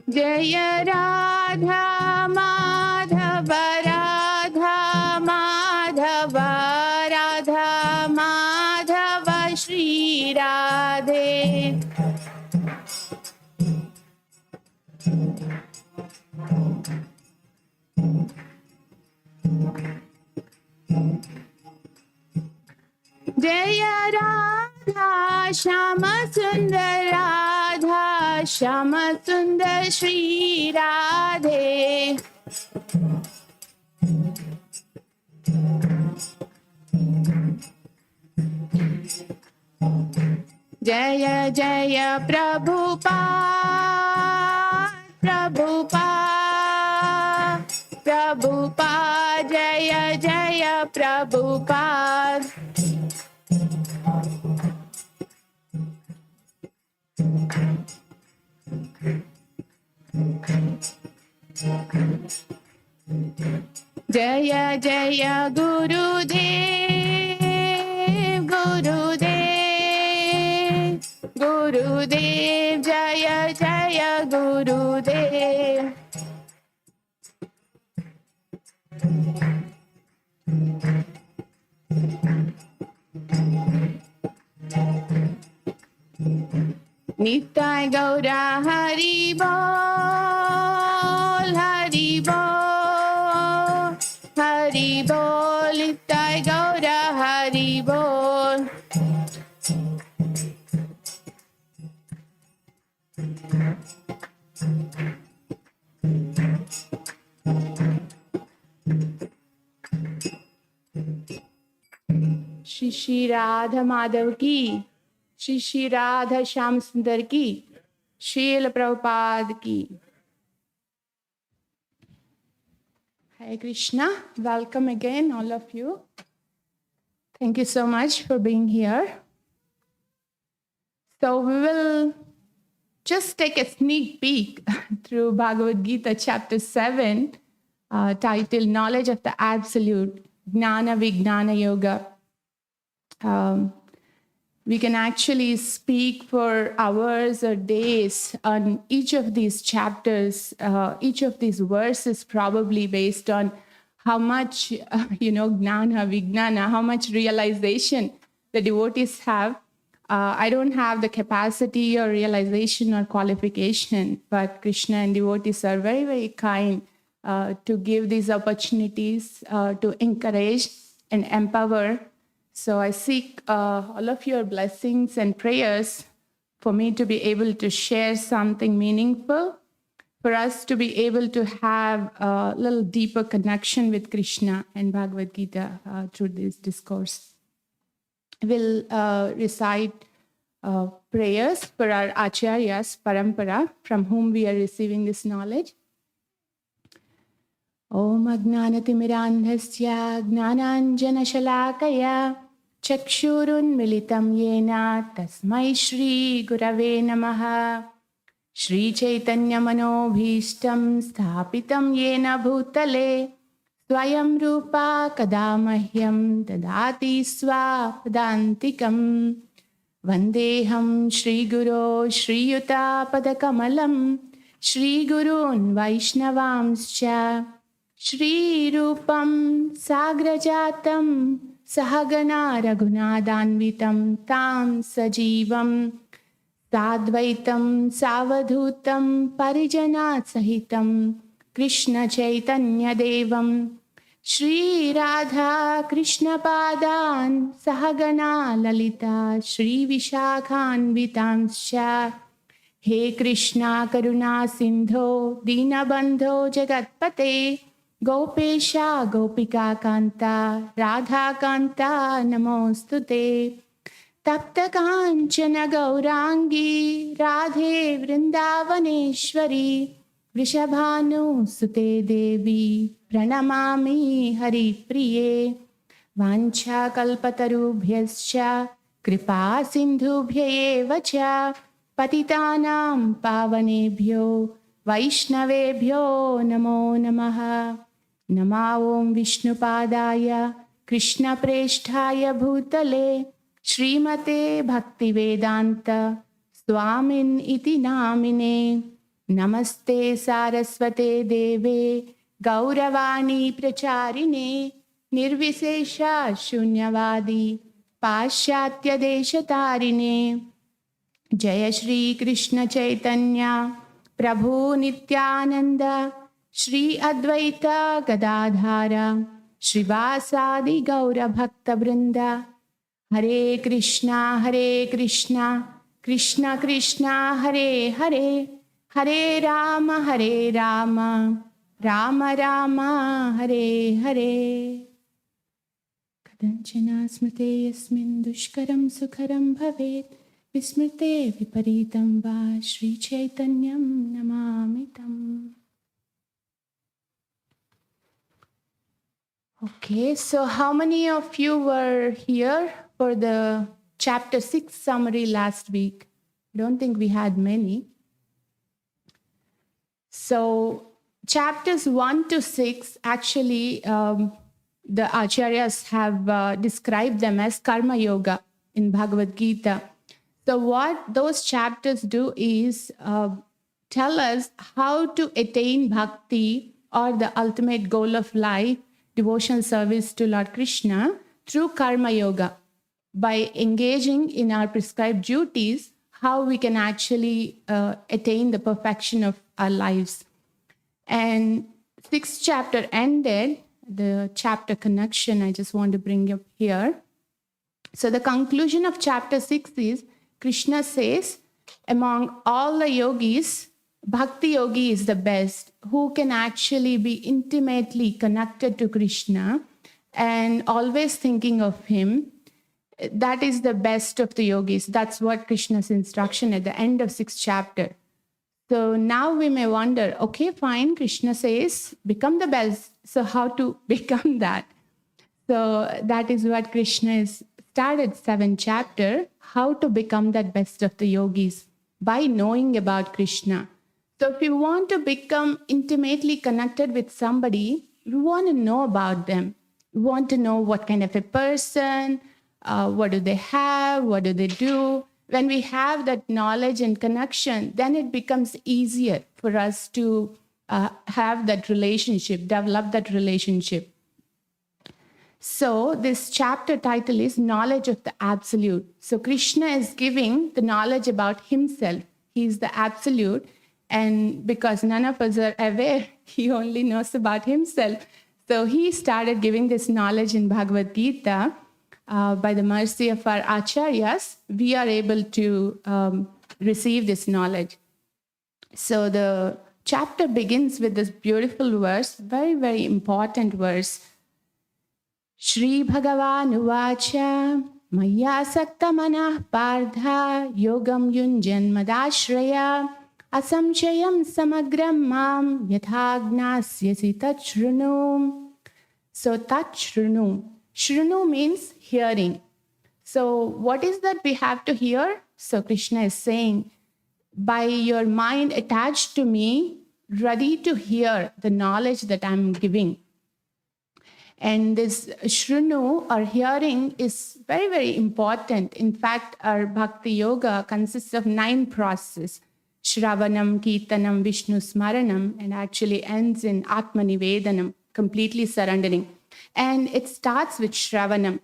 जय राधा माधव राधा माधव राधा माधव श्री राधे। जय राधा श्याम सुंदर राधा श्याम सुंदर श्री राधे। जय जय प्रभुपाद प्रभुपाद प्रभुपाद जय जय प्रभुपाद। जय जय गुरुदेव गुरुदेव गुरुदेव जय जय गुरुदेव। नित्य गौरा हरि बोल हरि बोल हरि बोल नित्य गौरा हरि बोल। श्री श्री राधा माधव की, श्री श्री राधा श्याम सुंदर की, श्रील प्रभुपाद की। Hare Krishna, welcome again all of you. Thank you so much for being here. So we will just take a sneak peek through Bhagavad-Gita chapter 7, titled Knowledge of the Absolute, Jnana Vijnana Yoga. We can actually speak for hours or days on each of these chapters, each of these verses, probably based on how much, jnana, vijnana, how much realization the devotees have. I don't have the capacity or realization or qualification, but Krishna and devotees are very, very kind to give these opportunities, to encourage and empower. So I seek all of your blessings and prayers for me to be able to share something meaningful, for us to be able to have a little deeper connection with Krishna and Bhagavad-Gita through this discourse. We'll recite prayers for our acharyas, parampara, from whom we are receiving this knowledge. Om Agnanatimirandhasya Gnananjanashalakaya Chakshurun Militam Yena Tasmai Shri Gurave Namaha. Shri Chaitanya Manobhishtam Sthapitam Yena Bhutale Swayam Rupa Kadamahyam Dadati Swapadantikam. Vandeham Shri Guru Shri Yuta Padakamalam Shri Gurun Vaishnavamscha Shri Rupam Sagrajatam Sahagana Raghunadanvitam Tam Sajivam Sadvaitam Savadhutam Parijanat Sahitam Krishna Chaitanya Devam Shri Radha Krishna Padan Sahagana Lalita Shri Vishakhan Vitamscha. He Krishna Karuna Sindho Dinabandho Jagatpate Gopesha Gopika Kanta Radha Kanta Namostute. Tapta Kanchana Gaurangi Radhe Vrindavaneshwari Vrishabhanu Sute Devi Pranamami Hari Priye. Vancha Kalpatarubhyascha Kripa Sindhubhya Vacha Patitanam Pavanebhyo Vaishnavebhyo Namo Namaha. Nama Om Vishnupadaya Krishna Presthaya Bhutale Srimate Bhaktivedanta Swamin iti namine. Namaste Saraswate Deve. Gauravani Pracharine. Nirvisesha Shunyavadi. Pashyatya Deshatarine. Jaya Shri Krishna Chaitanya Prabhu Nityananda Shri Advaita Gadadhara Shrivasadi Gaura Bhakta Vrinda. Hare Krishna Krishna Krishna Hare Hare, Hare Rama Rama Rama Hare Hare. Kadanchana smrite yasmin dushkaram sukharam bhavet. Vismrite viparitam va Shri Chaitanyam namamitam. Okay, so how many of you were here for the chapter 6 summary last week? I don't think we had many. So chapters 1 to 6, actually, the acharyas have described them as karma yoga in Bhagavad-Gita. So what those chapters do is tell us how to attain bhakti, or the ultimate goal of life, devotional service to Lord Krishna, through karma yoga. By engaging in our prescribed duties, how we can actually attain the perfection of our lives. And 6th chapter ended, the chapter connection I just want to bring up here. So the conclusion of chapter 6 is, Krishna says, among all the yogis, Bhakti yogi is the best, who can actually be intimately connected to Krishna and always thinking of him. That is the best of the yogis. That's what Krishna's instruction at the end of 6th chapter. So now we may wonder, okay, fine, Krishna says, become the best. So how to become that? So that is what Krishna has started 7th chapter, how to become that best of the yogis, by knowing about Krishna. So if you want to become intimately connected with somebody, we want to know about them. We want to know what kind of a person, what do they have, what do they do. When we have that knowledge and connection, then it becomes easier for us to have that relationship, develop that relationship. So this chapter title is Knowledge of the Absolute. So Krishna is giving the knowledge about himself. He is the Absolute. And because none of us are aware, he only knows about himself. So he started giving this knowledge in Bhagavad-Gita. By the mercy of our acharyas, we are able to receive this knowledge. So the chapter begins with this beautiful verse, very, very important verse. Shri Bhagavan Uvacha Maya Sakta Manah Pardha Yogam Yunjan Madashraya Asamchayam Samagram Mam Yathagnasyasi Tachrunu. So Tachrunu. Shrunu means hearing. So what is that we have to hear? So Krishna is saying, by your mind attached to me, ready to hear the knowledge that I'm giving. And this Shrunu, or hearing, is very, very important. In fact, our Bhakti Yoga consists of 9 processes. Shravanam, Kirtanam, Vishnu Smaranam, and actually ends in Atmanivedanam, completely surrendering. And it starts with Shravanam,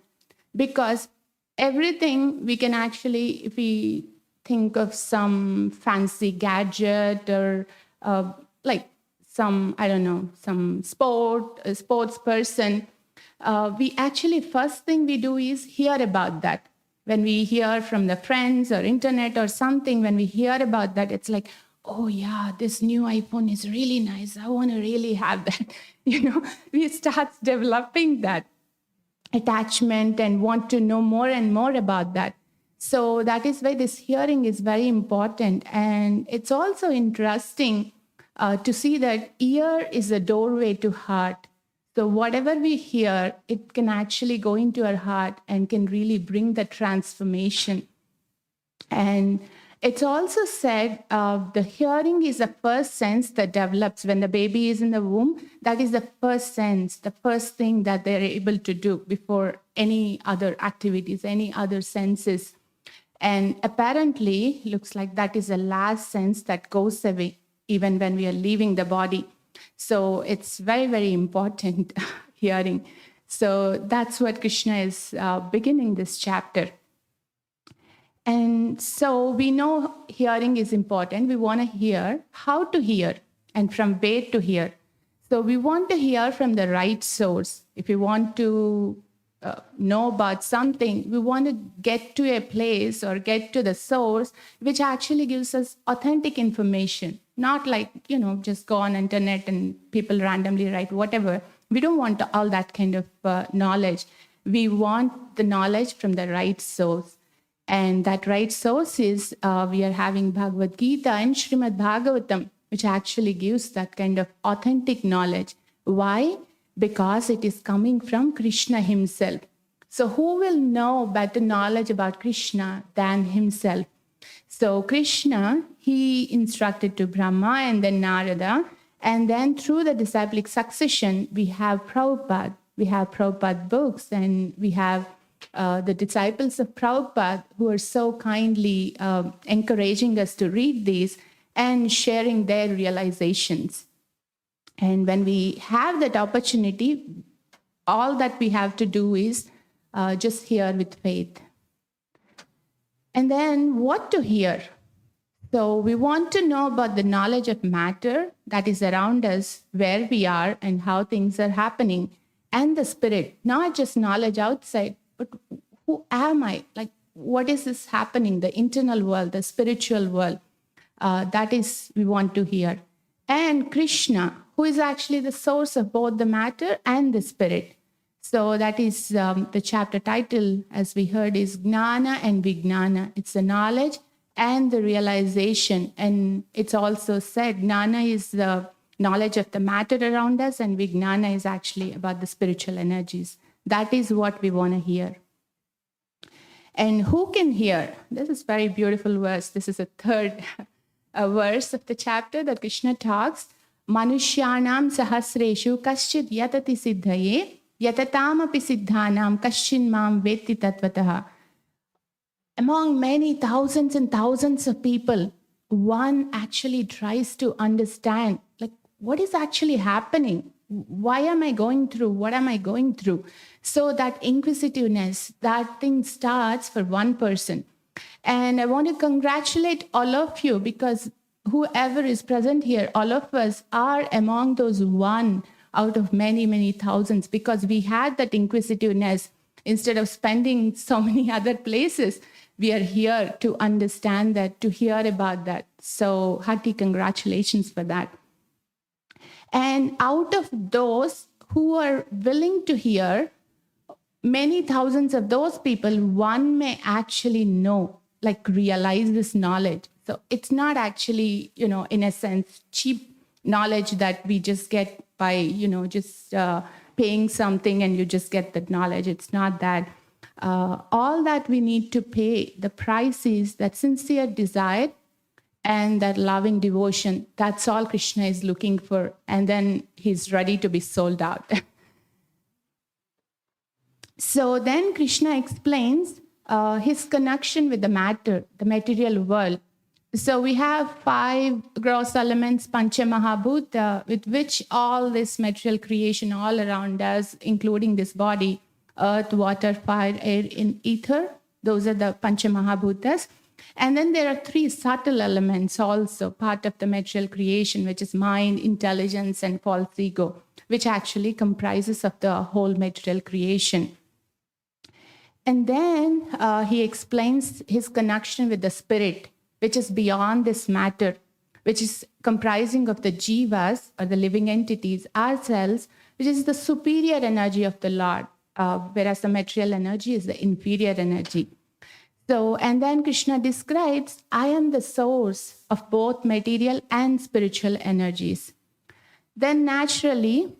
because everything we can actually, if we think of some fancy gadget or like some, I don't know, some sports person, we actually, first thing we do is hear about that. When we hear from the friends or internet or something, when we hear about that, it's like, oh yeah, this new iPhone is really nice. I want to really have that. We start developing that attachment and want to know more and more about that. So that is why this hearing is very important. And it's also interesting to see that ear is a doorway to heart. So whatever we hear, it can actually go into our heart and can really bring the transformation. And it's also said the hearing is the first sense that develops when the baby is in the womb. That is the first sense, the first thing that they're able to do before any other activities, any other senses. And apparently, looks like that is the last sense that goes away even when we are leaving the body. So it's very, very important hearing. So that's what Krishna is beginning this chapter. And so we know hearing is important. We want to hear how to hear and from where to hear. So we want to hear from the right source. If we want to know about something, we want to get to a place or get to the source which actually gives us authentic information, not like, just go on internet and people randomly write whatever. We don't want all that kind of knowledge. We want the knowledge from the right source. And that right source is, we are having Bhagavad-Gita and Srimad Bhagavatam, which actually gives that kind of authentic knowledge. Why? Because it is coming from Krishna himself. So who will know better knowledge about Krishna than himself? So Krishna, he instructed to Brahma and then Narada. And then through the disciplic succession, we have Prabhupada. We have Prabhupada books, and we have the disciples of Prabhupada who are so kindly encouraging us to read these and sharing their realizations. And when we have that opportunity, all that we have to do is just hear with faith. And then what to hear? So we want to know about the knowledge of matter that is around us, where we are and how things are happening, and the spirit, not just knowledge outside, but who am I? Like, what is this happening? The internal world, the spiritual world, that is, we want to hear. And Krishna, who is actually the source of both the matter and the spirit. So that is the chapter title, as we heard, is Gnana and Vijnana. It's the knowledge and the realization. And it's also said Gnana is the knowledge of the matter around us, and Vijnana is actually about the spiritual energies. That is what we want to hear. And who can hear? This is a very beautiful verse. This is a third verse of the chapter that Krishna talks. Manushyanam sahasreshu kaschid yatati siddhaye yatatam api siddhanam kaschin mam vetti tatvataha. Among many thousands and thousands of people, one actually tries to understand, like, what is actually happening? Why am I going through? What am I going through? So that inquisitiveness, that thing starts for one person. And I want to congratulate all of you, because whoever is present here, all of us are among those one out of many, many thousands, because we had that inquisitiveness. Instead of spending so many other places, we are here to understand that, to hear about that. So hearty congratulations for that. And out of those who are willing to hear, many thousands of those people, one may actually know, like realize this knowledge. So it's not actually, in a sense, cheap knowledge that we just get by, just paying something and you just get that knowledge. It's not that. All that we need to pay, the price is that sincere desire and that loving devotion. That's all Krishna is looking for. And then he's ready to be sold out. So then Krishna explains his connection with the matter, the material world. So we have 5 gross elements, Pancha Mahabhuta, with which all this material creation all around us, including this body, earth, water, fire, air, and ether. Those are the Pancha Mahabhutas. And then there are 3 subtle elements also, part of the material creation, which is mind, intelligence, and false ego, which actually comprises of the whole material creation. And then he explains his connection with the spirit, which is beyond this matter, which is comprising of the jivas, or the living entities, ourselves, which is the superior energy of the Lord, whereas the material energy is the inferior energy. So, and then Krishna describes, I am the source of both material and spiritual energies. Then naturally,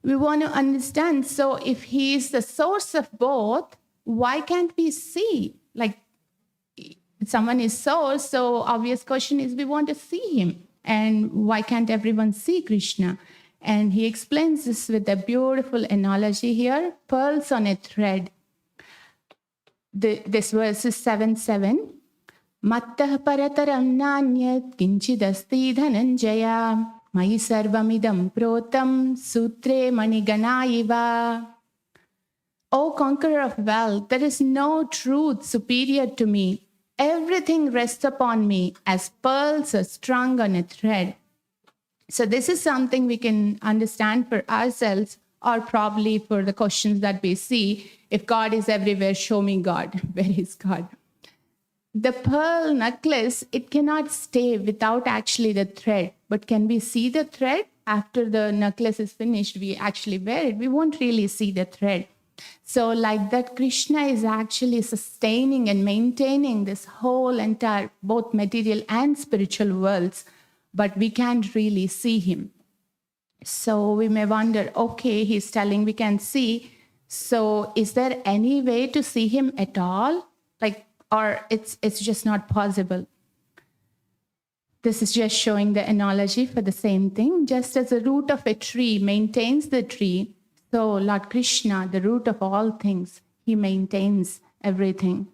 we want to understand, so if he is the source of both, why can't we see? Like, someone is source, so obvious question is we want to see him. And why can't everyone see Krishna? And he explains this with a beautiful analogy here, pearls on a thread. this verse is 7:7. Mattah parataram nanyat kinchidasti dhananjaya mayi sarvamidam protam sutre maniganaiva. O conqueror of wealth, there is no truth superior to me. Everything rests upon me as pearls are strung on a thread. So this is something we can understand for ourselves, or probably for the questions that we see. If God is everywhere, show me God. Where is God? The pearl necklace, it cannot stay without actually the thread. But can we see the thread? After the necklace is finished, we actually wear it. We won't really see the thread. So like that, Krishna is actually sustaining and maintaining this whole entire, both material and spiritual worlds, but we can't really see him. So we may wonder, okay, he's telling we can see. So is there any way to see him at all? Or it's just not possible? This is just showing the analogy for the same thing. Just as the root of a tree maintains the tree, so Lord Krishna, the root of all things, he maintains everything.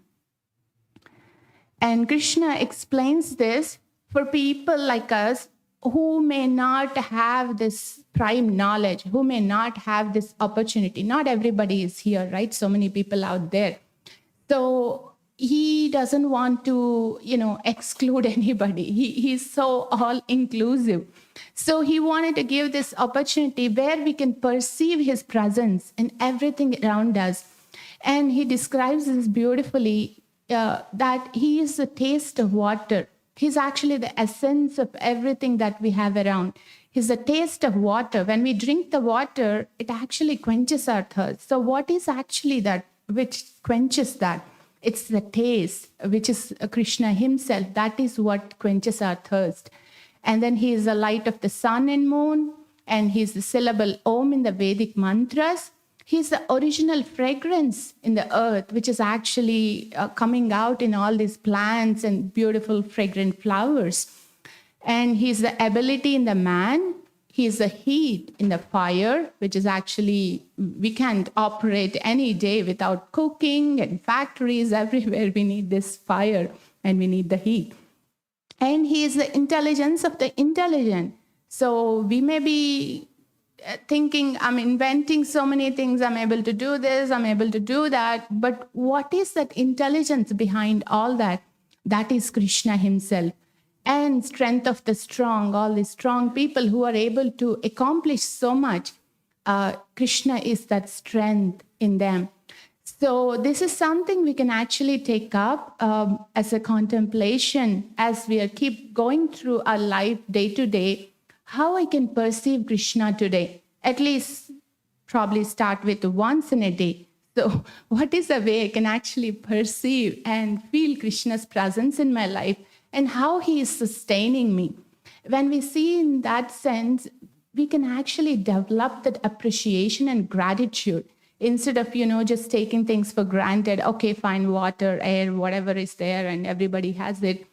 And Krishna explains this for people like us who may not have this prime knowledge, who may not have this opportunity. Not everybody is here, right? So many people out there. So he doesn't want to, exclude anybody. He's so all-inclusive. So he wanted to give this opportunity where we can perceive his presence in everything around us. And he describes this beautifully, that he is the taste of water. He's actually the essence of everything that we have around. He's the taste of water. When we drink the water, it actually quenches our thirst. So what is actually that which quenches that? It's the taste, which is Krishna himself. That is what quenches our thirst. And then he is the light of the sun and moon, and he's the syllable Om in the Vedic mantras. He's the original fragrance in the earth, which is actually coming out in all these plants and beautiful fragrant flowers. And he's the ability in the man. He's the heat in the fire, which is actually, we can't operate any day without cooking and factories everywhere. We need this fire and we need the heat. And he is the intelligence of the intelligent. So we may be thinking, I'm inventing so many things. I'm able to do this. I'm able to do that. But what is that intelligence behind all that? That is Krishna himself. And strength of the strong, all these strong people who are able to accomplish so much. Krishna is that strength in them. So this is something we can actually take up as a contemplation as we keep going through our life day to day. How I can perceive Krishna today. At least probably start with once in a day. So what is a way I can actually perceive and feel Krishna's presence in my life? And how he is sustaining me. When we see in that sense, we can actually develop that appreciation and gratitude instead of, just taking things for granted. Okay, fine, water, air, whatever is there, and everybody has it.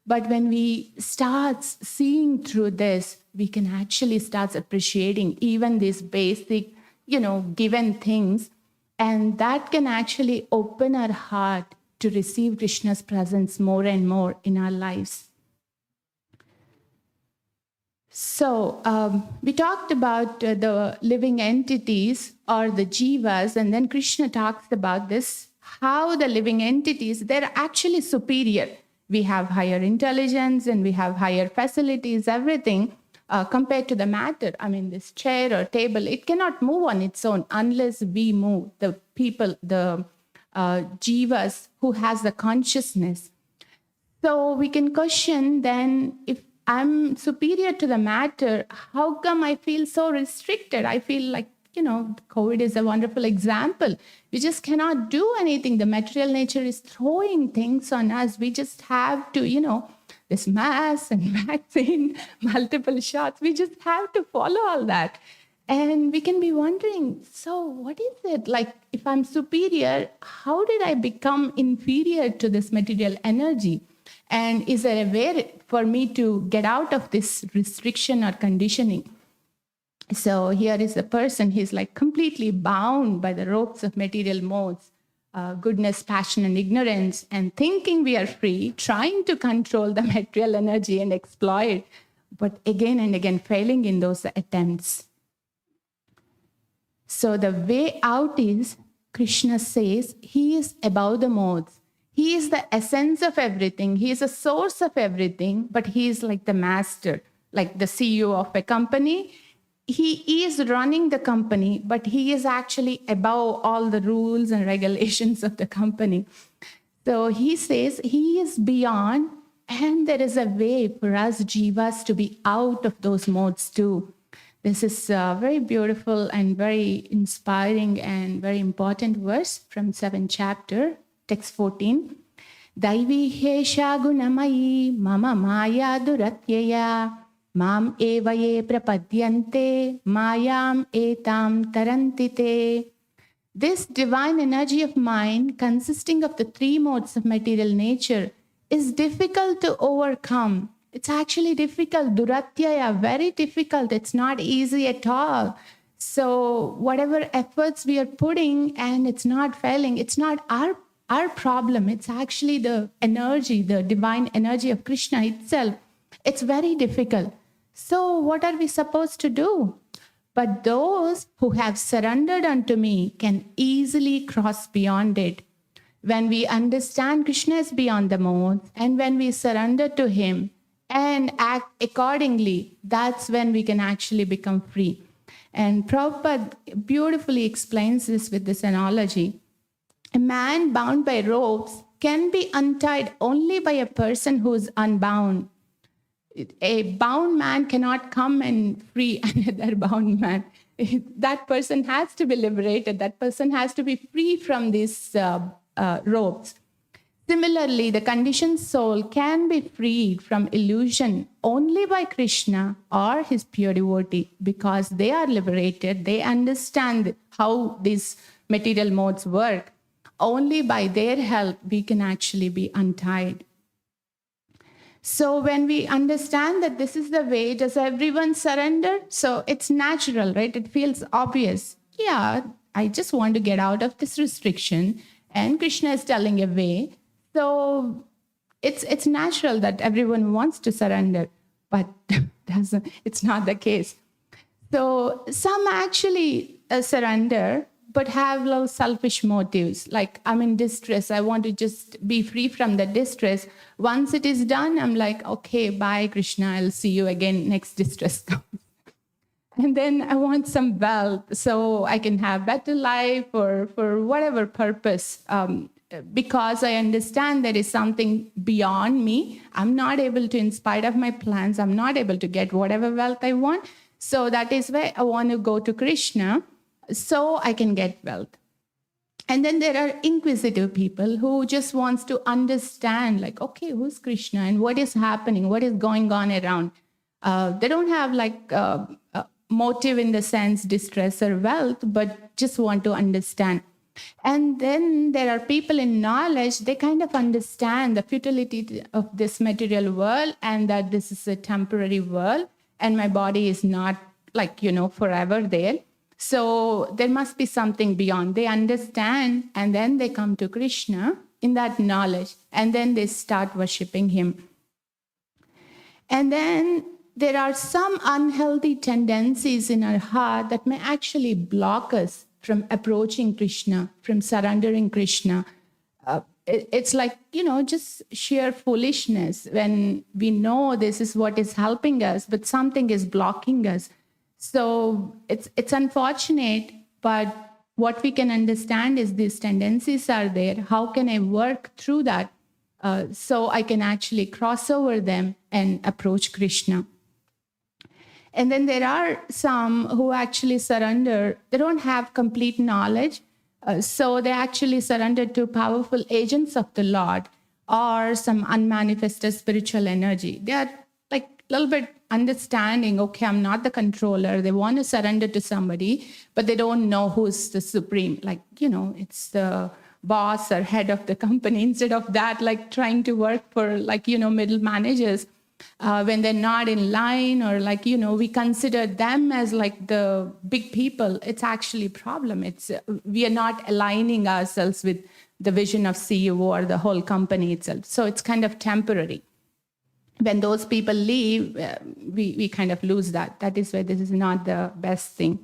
But when we start seeing through this, we can actually start appreciating even these basic, given things. And that can actually open our heart to receive Krishna's presence more and more in our lives. So we talked about the living entities or the jivas, and then Krishna talks about this, how the living entities, they're actually superior. We have higher intelligence and we have higher facilities, everything compared to the matter. I mean, this chair or table, it cannot move on its own unless we move. The people, the jivas who has the consciousness. So we can question then, if I'm superior to the matter, how come I feel so restricted? I feel like, COVID is a wonderful example. We just cannot do anything. The material nature is throwing things on us. We just have to, this mask and vaccine, multiple shots. We just have to follow all that. And we can be wondering, so what is it? Like, if I'm superior, how did I become inferior to this material energy? And is there a way for me to get out of this restriction or conditioning? So here is a person, he's like completely bound by the ropes of material modes. goodness, passion, and ignorance, and thinking we are free, trying to control the material energy and exploit, but again and again failing in those attempts. So the way out is, Krishna says, he is above the modes. He is the essence of everything. He is a source of everything, but he is like the master, like the CEO of a company. He is running the company, but he is actually above all the rules and regulations of the company. So he says he is beyond, and there is a way for us jivas to be out of those modes too. This is a very beautiful and very inspiring and very important verse from 7th chapter, text 14. Daivi hesha gunamayi mama maya duratyaya mam evaye prapadyante mayam etam tarantite. This divine energy of mind, consisting of the three modes of material nature, is difficult to overcome. It's actually difficult, duratyaya, very difficult. It's not easy at all. So whatever efforts we are putting and it's not failing, it's not our problem. It's actually the energy, the divine energy of Krishna itself. It's very difficult. So what are we supposed to do? But those who have surrendered unto me can easily cross beyond it. When we understand Krishna is beyond the modes, and when we surrender to him and act accordingly, that's when we can actually become free. And Prabhupada beautifully explains this with this analogy. A man bound by ropes can be untied only by a person who is unbound. A bound man cannot come and free another bound man. That person has to be liberated. That person has to be free from these ropes. Similarly, the conditioned soul can be freed from illusion only by Krishna or his pure devotee, because they are liberated. They understand how these material modes work. Only by their help we can actually be untied. So when we understand that this is the way, does everyone surrender? So it's natural, right? It feels obvious. Yeah, I just want to get out of this restriction, and Krishna is telling a way. So it's natural that everyone wants to surrender, but it's not the case. So some actually surrender, but have little selfish motives. Like, I'm in distress. I want to just be free from the distress. Once it is done, I'm like, okay, bye, Krishna. I'll see you again next distress comes. And then I want some wealth so I can have better life or for whatever purpose. Because I understand there is something beyond me. I'm not able to, in spite of my plans, I'm not able to get whatever wealth I want. So that is why I want to go to Krishna so I can get wealth. And then there are inquisitive people who just wants to understand, like, okay, who's Krishna and what is happening, what is going on around. They don't have like a motive in the sense distress or wealth, but just want to understand. And then there are people in knowledge, they kind of understand the futility of this material world and that this is a temporary world and my body is not like, forever there. So there must be something beyond. They understand, and then they come to Krishna in that knowledge, and then they start worshipping him. And then there are some unhealthy tendencies in our heart that may actually block us from approaching Krishna, from surrendering Krishna. It's like, just sheer foolishness when we know this is what is helping us, but something is blocking us. So it's unfortunate, but what we can understand is these tendencies are there. How can I work through that so I can actually cross over them and approach Krishna? And then there are some who actually surrender. They don't have complete knowledge. So they actually surrender to powerful agents of the Lord or some unmanifested spiritual energy. They are like a little bit understanding, okay, I'm not the controller. They want to surrender to somebody, but they don't know who's the supreme. Like, it's the boss or head of the company. Instead of that, like trying to work for middle managers. When they're not in line or we consider them as like the big people, it's actually a problem. We are not aligning ourselves with the vision of CEO or the whole company itself. So it's kind of temporary. When those people leave, we kind of lose that. That is why this is not the best thing.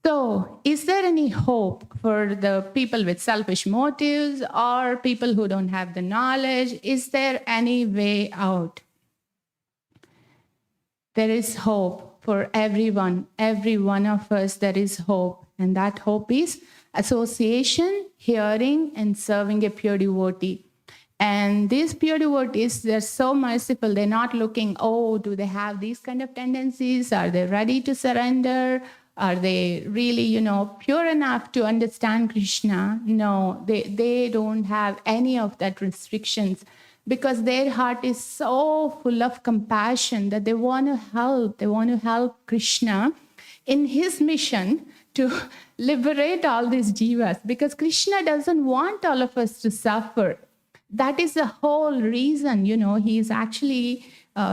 So is there any hope for the people with selfish motives or people who don't have the knowledge? Is there any way out? There is hope for everyone. Every one of us, there is hope. And that hope is association, hearing, and serving a pure devotee. And these pure devotees, they're so merciful. They're not looking, oh, do they have these kind of tendencies? Are they ready to surrender? Are they really, pure enough to understand Krishna? No, they don't have any of that restrictions because their heart is so full of compassion that they want to help. They want to help Krishna in his mission to liberate all these jivas because Krishna doesn't want all of us to suffer. That is the whole reason, he is actually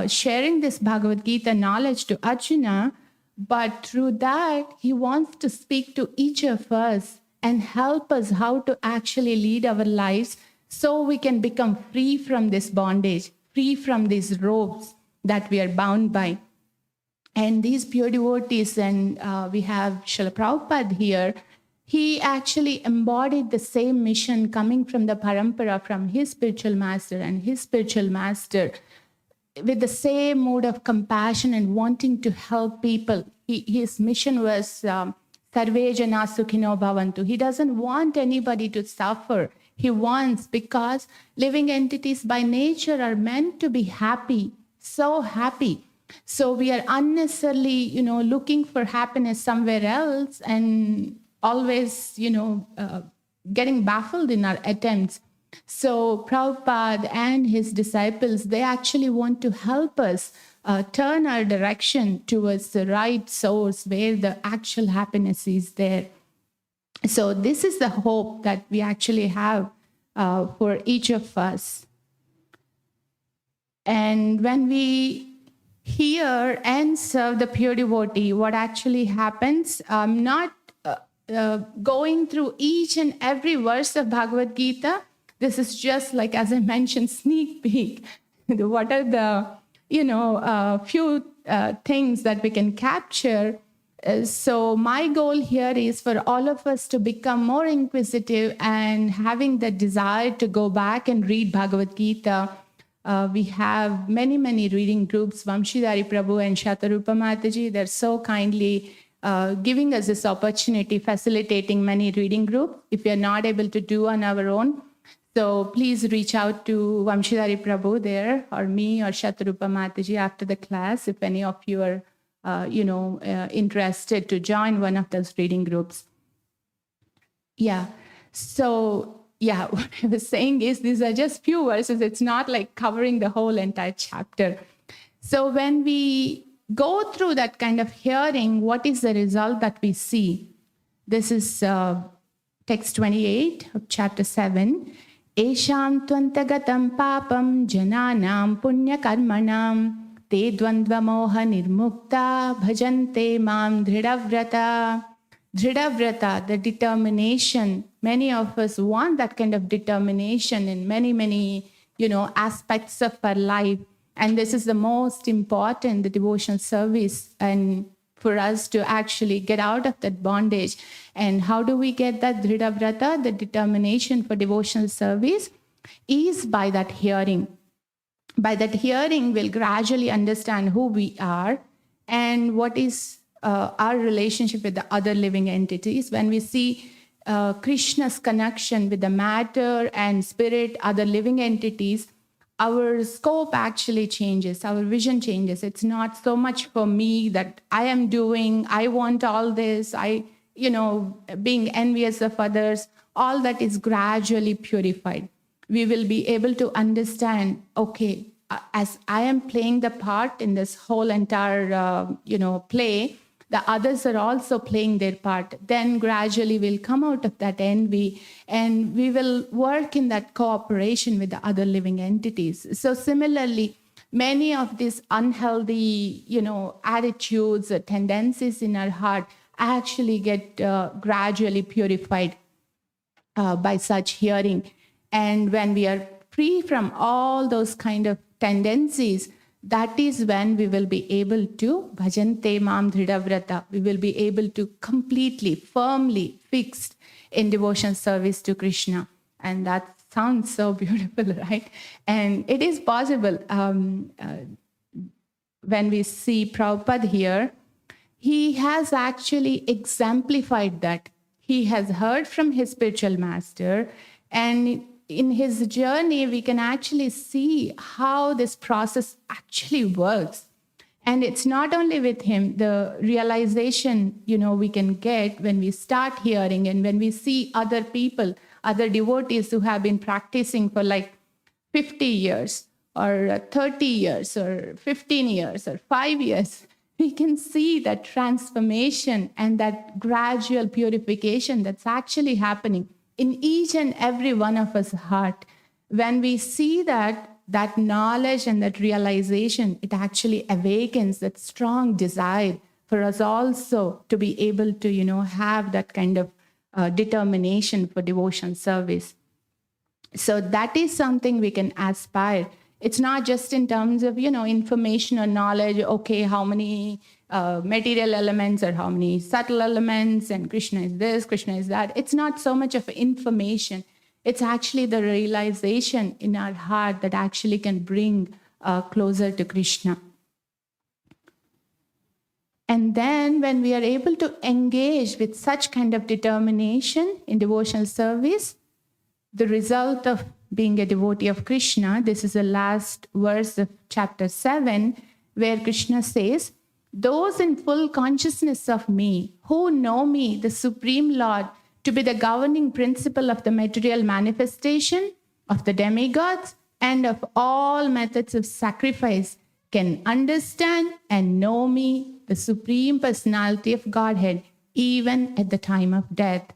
sharing this Bhagavad-Gita knowledge to Arjuna. But through that, he wants to speak to each of us and help us how to actually lead our lives so we can become free from this bondage, free from these ropes that we are bound by. And these pure devotees, and we have Srila Prabhupada here, he actually embodied the same mission coming from the parampara, from his spiritual master and his spiritual master, with the same mode of compassion and wanting to help people. His mission was Sarve Jana Sukhino Bhavantu. He doesn't want anybody to suffer. He wants, because living entities by nature are meant to be happy, so happy. So we are unnecessarily, looking for happiness somewhere else and always, getting baffled in our attempts. So Prabhupada and his disciples, they actually want to help us turn our direction towards the right source where the actual happiness is there. So this is the hope that we actually have for each of us. And when we hear and serve the pure devotee, what actually happens, not going through each and every verse of Bhagavad-Gita. This is just like, as I mentioned, sneak peek. What are the, few things that we can capture? So my goal here is for all of us to become more inquisitive and having the desire to go back and read Bhagavad-Gita. We have many, many reading groups. Vamshidhari Prabhu and Shatarupa Mataji, they're so kindly giving us this opportunity, facilitating many reading groups. If we are not able to do on our own, so please reach out to Vamshidhari Prabhu there, or me, or Shatarupa Mataji after the class, if any of you are, interested to join one of those reading groups. Yeah. So, yeah, what I was saying is these are just few verses. It's not like covering the whole entire chapter. So when we go through that kind of hearing, what is the result that we see? This is text 28 of chapter 7. Esham tvantagatam papam jananam punya karmanam te dvandva moha nirmukta bhajante mam dhridavrata. Dhridavrata, the determination. Many of us want that kind of determination in many, many, aspects of our life. And this is the most important, the devotional service, and for us to actually get out of that bondage. And how do we get that dhridavrata, the determination for devotional service, is by that hearing. By that hearing, we'll gradually understand who we are and what is our relationship with the other living entities. When we see Krishna's connection with the matter and spirit, other living entities, our scope actually changes, our vision changes. It's not so much for me that I am doing, I want all this, being envious of others. All that is gradually purified. We will be able to understand, okay, as I am playing the part in this whole entire, play, the others are also playing their part. Then gradually we'll come out of that envy and we will work in that cooperation with the other living entities. So similarly, many of these unhealthy, attitudes or tendencies in our heart actually get gradually purified. by such hearing. And when we are free from all those kind of tendencies, that is when we will be able to bhajante mam dhridavrata. We will be able to completely, firmly fixed in devotion service to Krishna. And that sounds so beautiful, right? And it is possible. When we see Prabhupada here, he has actually exemplified that. He has heard from his spiritual master, and in his journey, we can actually see how this process actually works. And it's not only with him, the realization, we can get when we start hearing and when we see other people, other devotees who have been practicing for like 50 years or 30 years or 15 years or 5 years, we can see that transformation and that gradual purification that's actually happening in each and every one of us heart. When we see that knowledge and that realization, it actually awakens that strong desire for us also to be able to, have that kind of determination for devotion service. So that is something we can aspire. It's not just in terms of, information or knowledge, okay, how many material elements or how many subtle elements, and Krishna is this, Krishna is that. It's not so much of information. It's actually the realization in our heart that actually can bring closer to Krishna. And then when we are able to engage with such kind of determination in devotional service, the result of being a devotee of Krishna, this is the last verse of chapter 7, where Krishna says, those in full consciousness of me, who know me, the Supreme Lord, to be the governing principle of the material manifestation, of the demigods, and of all methods of sacrifice, can understand and know me, the Supreme Personality of Godhead, even at the time of death.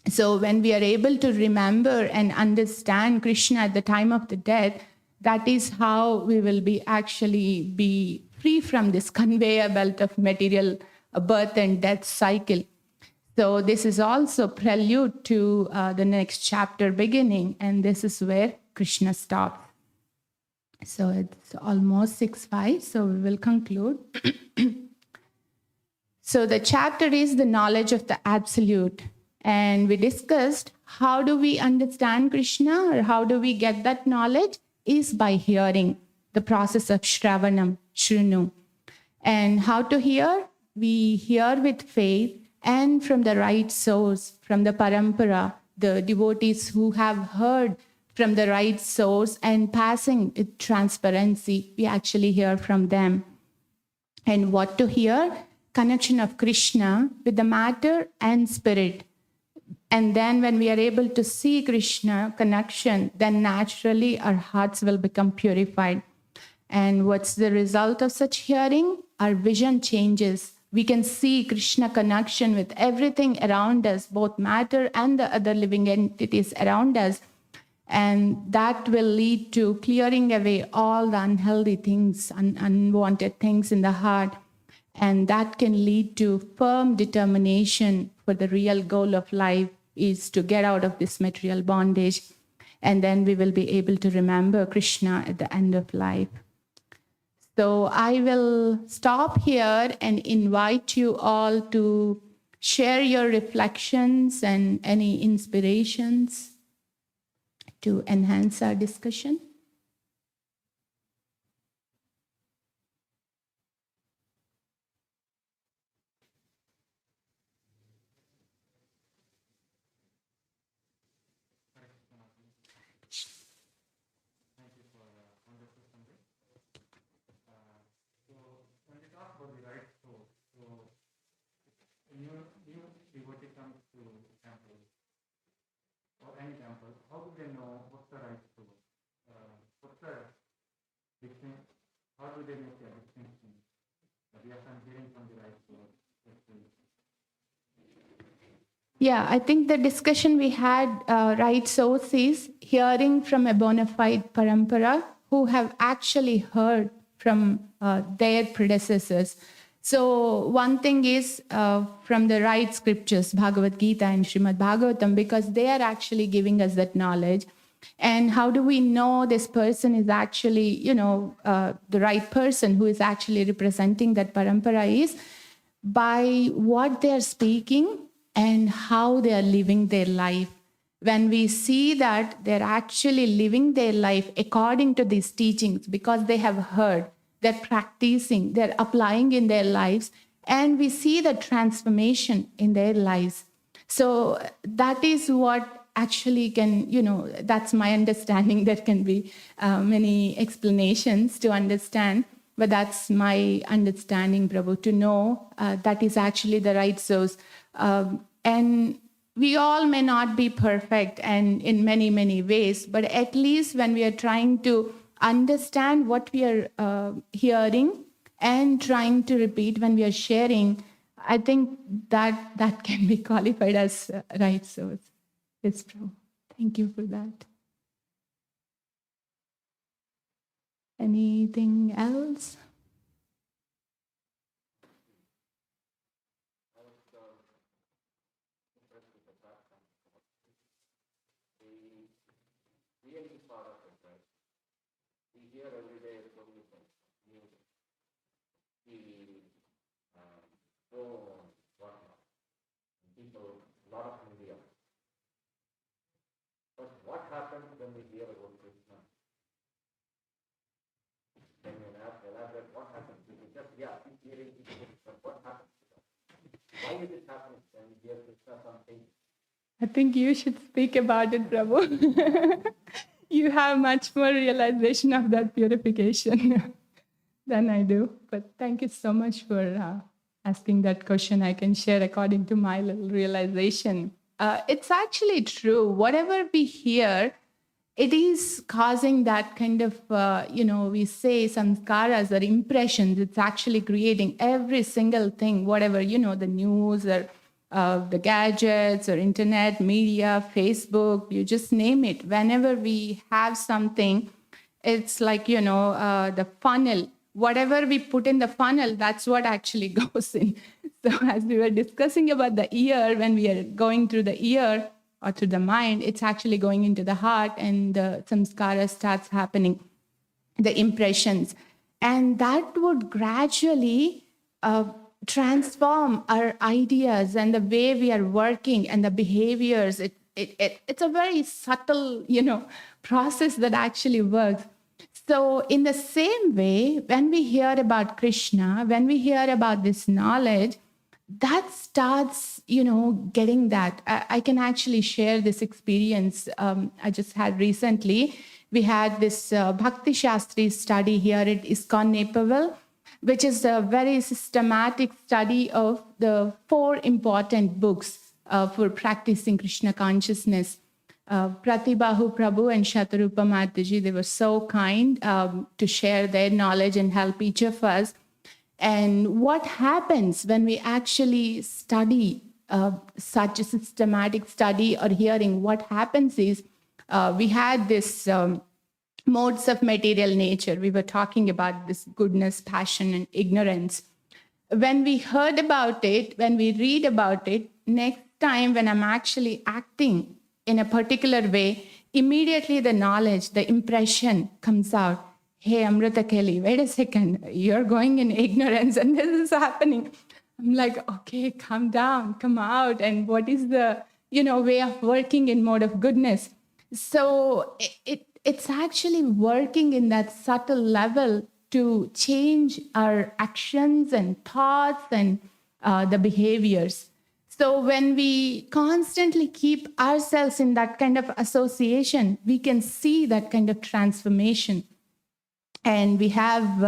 So when we are able to remember and understand Krishna at the time of the death, that is how we will be free from this conveyor belt of material birth and death cycle. So this is also prelude to the next chapter beginning, and this is where Krishna stops. So it's almost 6:05, so we will conclude. So the chapter is the knowledge of the Absolute. And we discussed how do we understand Krishna, or how do we get that knowledge, is by hearing, the process of Shravanam, Shrinu. And how to hear? We hear with faith and from the right source, from the parampara, the devotees who have heard from the right source and passing with transparency, we actually hear from them. And what to hear? Connection of Krishna with the matter and spirit. And then when we are able to see Krishna connection, then naturally our hearts will become purified. And what's the result of such hearing? Our vision changes. We can see Krishna connection with everything around us, both matter and the other living entities around us. And that will lead to clearing away all the unhealthy things, unwanted things in the heart. And that can lead to firm determination for the real goal of life, is to get out of this material bondage. And then we will be able to remember Krishna at the end of life. So I will stop here and invite you all to share your reflections and any inspirations to enhance our discussion. How do they know what's the right source? What's the distinction? How do they make a distinction? Yes, I'm hearing from the right source. Yeah, I think the discussion we had, right source, is hearing from a bona fide parampara who have actually heard from their predecessors. So one thing is from the right scriptures, Bhagavad-Gita and Srimad Bhagavatam, because they are actually giving us that knowledge. And how do we know this person is actually, the right person who is actually representing that parampara is by what they are speaking and how they are living their life. When we see that they're actually living their life according to these teachings because they have heard, they're practicing, they're applying in their lives, and we see the transformation in their lives. So that is what actually can, that's my understanding. There can be many explanations to understand, but that's my understanding, Prabhu, to know that is actually the right source. And we all may not be perfect and in many, many ways, but at least when we are trying to understand what we are hearing and trying to repeat when we are sharing, I think that can be qualified as right source. It's true. Thank you for that. Anything else? Here every day is only music, TV, phone, whatnot. People, a lot of media. But what happens when we hear about Krishna? Can you elaborate what happens? We just, keep hearing, but what happens to that? Why is it happening when we hear Krishna something? I think you should speak about it, Prabhu. You have much more realization of that purification than I do. But thank you so much for asking that question. I can share according to my little realization. It's actually true. Whatever we hear, it is causing that kind of, we say samskaras or impressions. It's actually creating every single thing, whatever, the news or the gadgets or internet, media, Facebook, you just name it. Whenever we have something, it's like, the funnel. Whatever we put in the funnel, that's what actually goes in. So as we were discussing about the ear, when we are going through the ear or through the mind, it's actually going into the heart and the samskara starts happening, the impressions. And that would gradually transform our ideas and the way we are working and the behaviors. It's a very subtle, process that actually works. So in the same way, when we hear about Krishna, when we hear about this knowledge, that starts, getting that. I can actually share this experience I just had recently. We had this Bhakti Shastri study here at ISKCON Naperville, which is a very systematic study of the 4 important books for practicing Krishna consciousness. Pratibhahu Prabhu and Shatarupa Mataji, they were so kind to share their knowledge and help each of us. And what happens when we actually study such a systematic study or hearing, what happens is we had this modes of material nature. We were talking about this goodness, passion, and ignorance. When we heard about it, when we read about it, next time when I'm actually acting in a particular way, immediately the knowledge, the impression comes out. Hey, Amrita Kelly, wait a second. You're going in ignorance and this is happening. I'm like, okay, calm down, come out. And what is the, way of working in mode of goodness? So it's actually working in that subtle level to change our actions and thoughts and the behaviors. So when we constantly keep ourselves in that kind of association, we can see that kind of transformation. And we have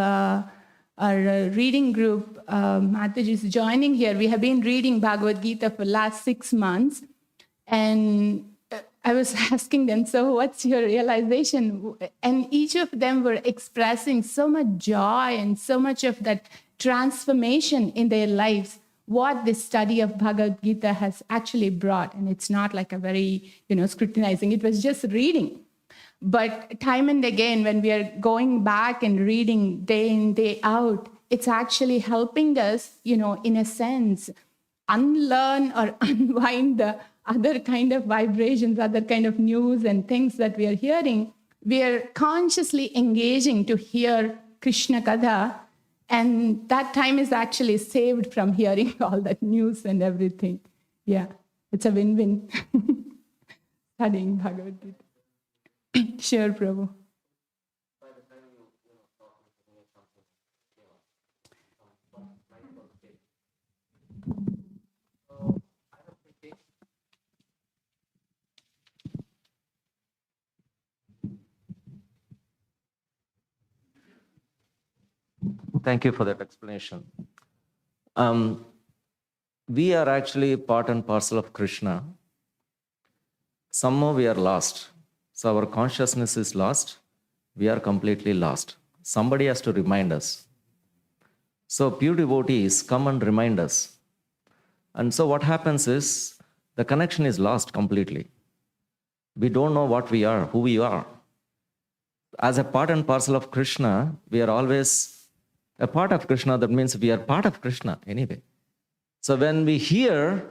our reading group, Mataji is joining here. We have been reading Bhagavad-Gita for the last 6 months. And I was asking them, so what's your realization? And each of them were expressing so much joy and so much of that transformation in their lives, what this study of Bhagavad-Gita has actually brought. And it's not like a very, scrutinizing. It was just reading. But time and again, when we are going back and reading day in, day out, it's actually helping us, in a sense, unlearn or unwind the other kind of vibrations, other kind of news and things that we are hearing. We are consciously engaging to hear Krishna Katha, and that time is actually saved from hearing all that news and everything. Yeah, it's a win-win. Studying Bhagavad-Gita. Sure, Prabhu. Thank you for that explanation. We are actually part and parcel of Krishna. Somehow we are lost. So our consciousness is lost. We are completely lost. Somebody has to remind us. So pure devotees come and remind us. And so what happens is the connection is lost completely. We don't know what we are, who we are. As a part and parcel of Krishna, we are always a part of Krishna. That means we are part of Krishna anyway. So when we hear,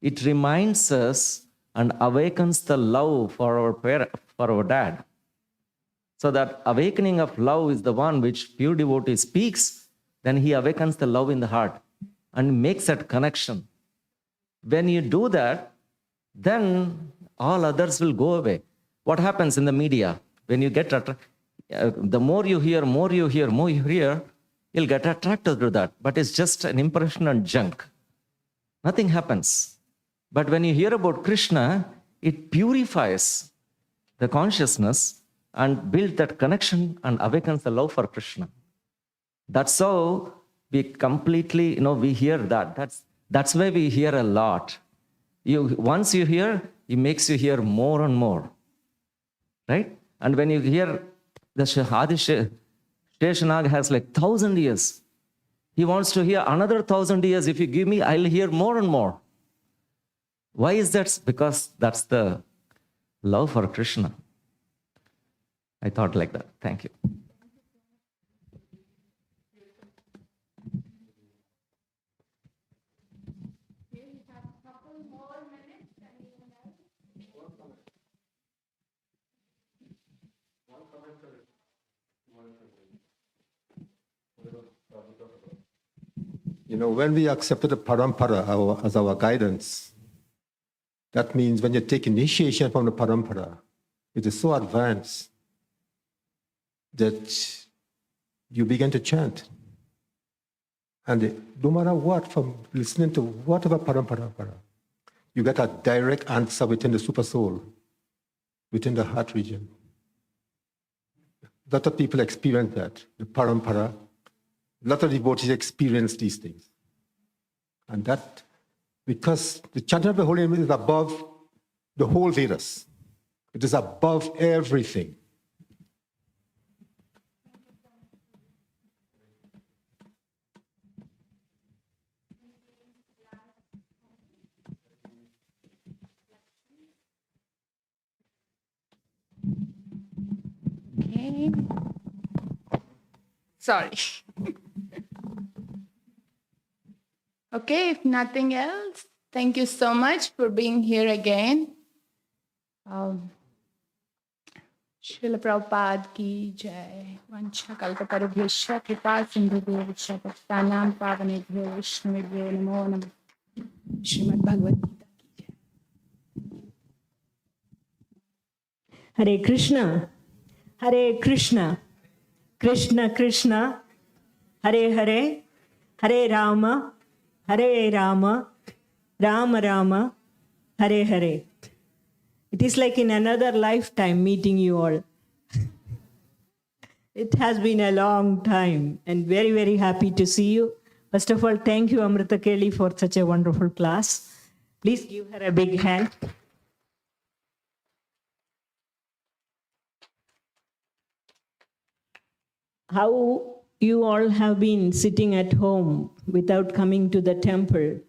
it reminds us and awakens the love for our parent, for our dad. So that awakening of love is the one which pure devotee speaks. Then he awakens the love in the heart and makes that connection. When you do that, then all others will go away. What happens in the media? When you get the more you hear, you'll get attracted to that. But it's just an impression and junk. Nothing happens. But when you hear about Krishna, it purifies the consciousness and builds that connection and awakens the love for Krishna. That's how we completely, we hear that. That's why we hear a lot. Once you hear, it makes you hear more and more. Right? And when you hear the Seshanag has like 1,000 years. He wants to hear another 1,000 years. If you give me, I'll hear more and more. Why is that? Because that's the love for Krishna. I thought like that. Thank you. When we accepted the parampara as our guidance, that means when you take initiation from the parampara, it is so advanced that you begin to chant. And no matter what, from listening to whatever parampara, you get a direct answer within the super soul, within the heart region. A lot of people experience that, the parampara. A lot of devotees experience these things. And that, because the chanting of the holy name is above the whole Vedas. It is above everything. Okay. Sorry. Okay, if nothing else, thank you so much for being here again. Srila Prabhupada ki jai. Vancha kalpatarubhyasya kripa sindhubhyasya bhaktanam pavanebhyo vishnuvibhyo namo namah. Srimad Bhagavad-Gita ki jai. Hare Krishna, Hare Krishna, Krishna Krishna, Hare Hare, Hare Rama, Hare Rama, Rama Rama, Hare Hare. It is like in another lifetime meeting you all. It has been a long time and very, very happy to see you. First of all, thank you, Amrita Kelly, for such a wonderful class. Please give her a big hand. How you all have been sitting at home without coming to the temple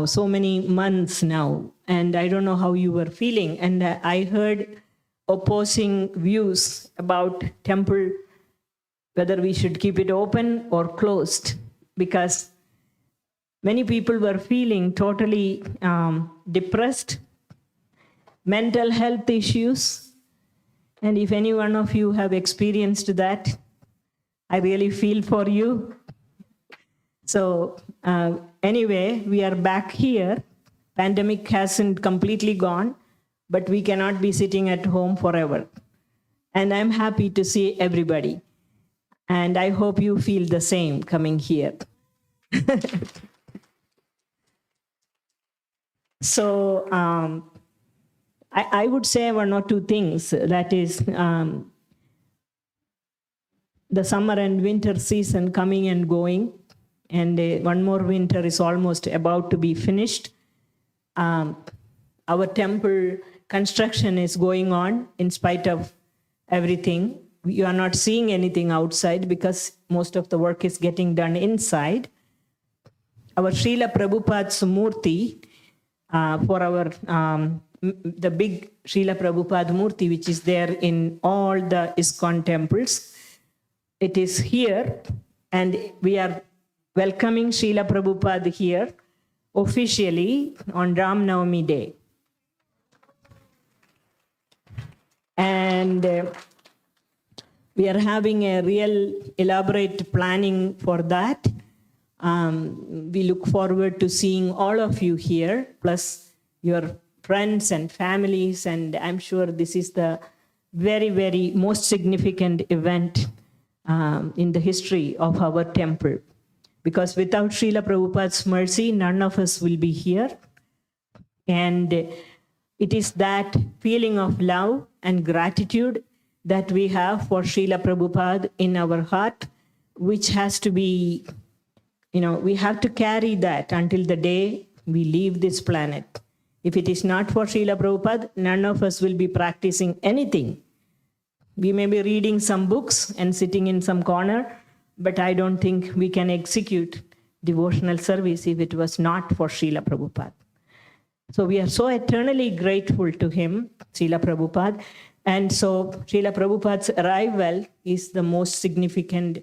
so many months now, and I don't know how you were feeling. And I heard opposing views about temple whether we should keep it open or closed, because many people were feeling totally depressed, mental health issues. And if any one of you have experienced that, I really feel for you. So anyway, we are back here. Pandemic hasn't completely gone, but we cannot be sitting at home forever. And I'm happy to see everybody. And I hope you feel the same coming here. So I would say one or two things. That is, the summer and winter season coming and going. And one more winter is almost about to be finished. Our temple construction is going on in spite of everything. You are not seeing anything outside because most of the work is getting done inside. Our Srila Prabhupada's Murti, for our the big Srila Prabhupada Murti, which is there in all the ISKCON temples, it is here, and we are welcoming Srila Prabhupada here officially on Ram Navami Day. And we are having a real elaborate planning for that. We look forward to seeing all of you here, plus your friends and families, and I'm sure this is the very, very most significant event in the history of our temple. Because without Srila Prabhupada's mercy, none of us will be here. And it is that feeling of love and gratitude that we have for Srila Prabhupada in our heart, which has to be, we have to carry that until the day we leave this planet. If it is not for Srila Prabhupada, none of us will be practicing anything. We may be reading some books and sitting in some corner, but I don't think we can execute devotional service if it was not for Srila Prabhupada. So we are so eternally grateful to him, Srila Prabhupada. And so Srila Prabhupada's arrival is the most significant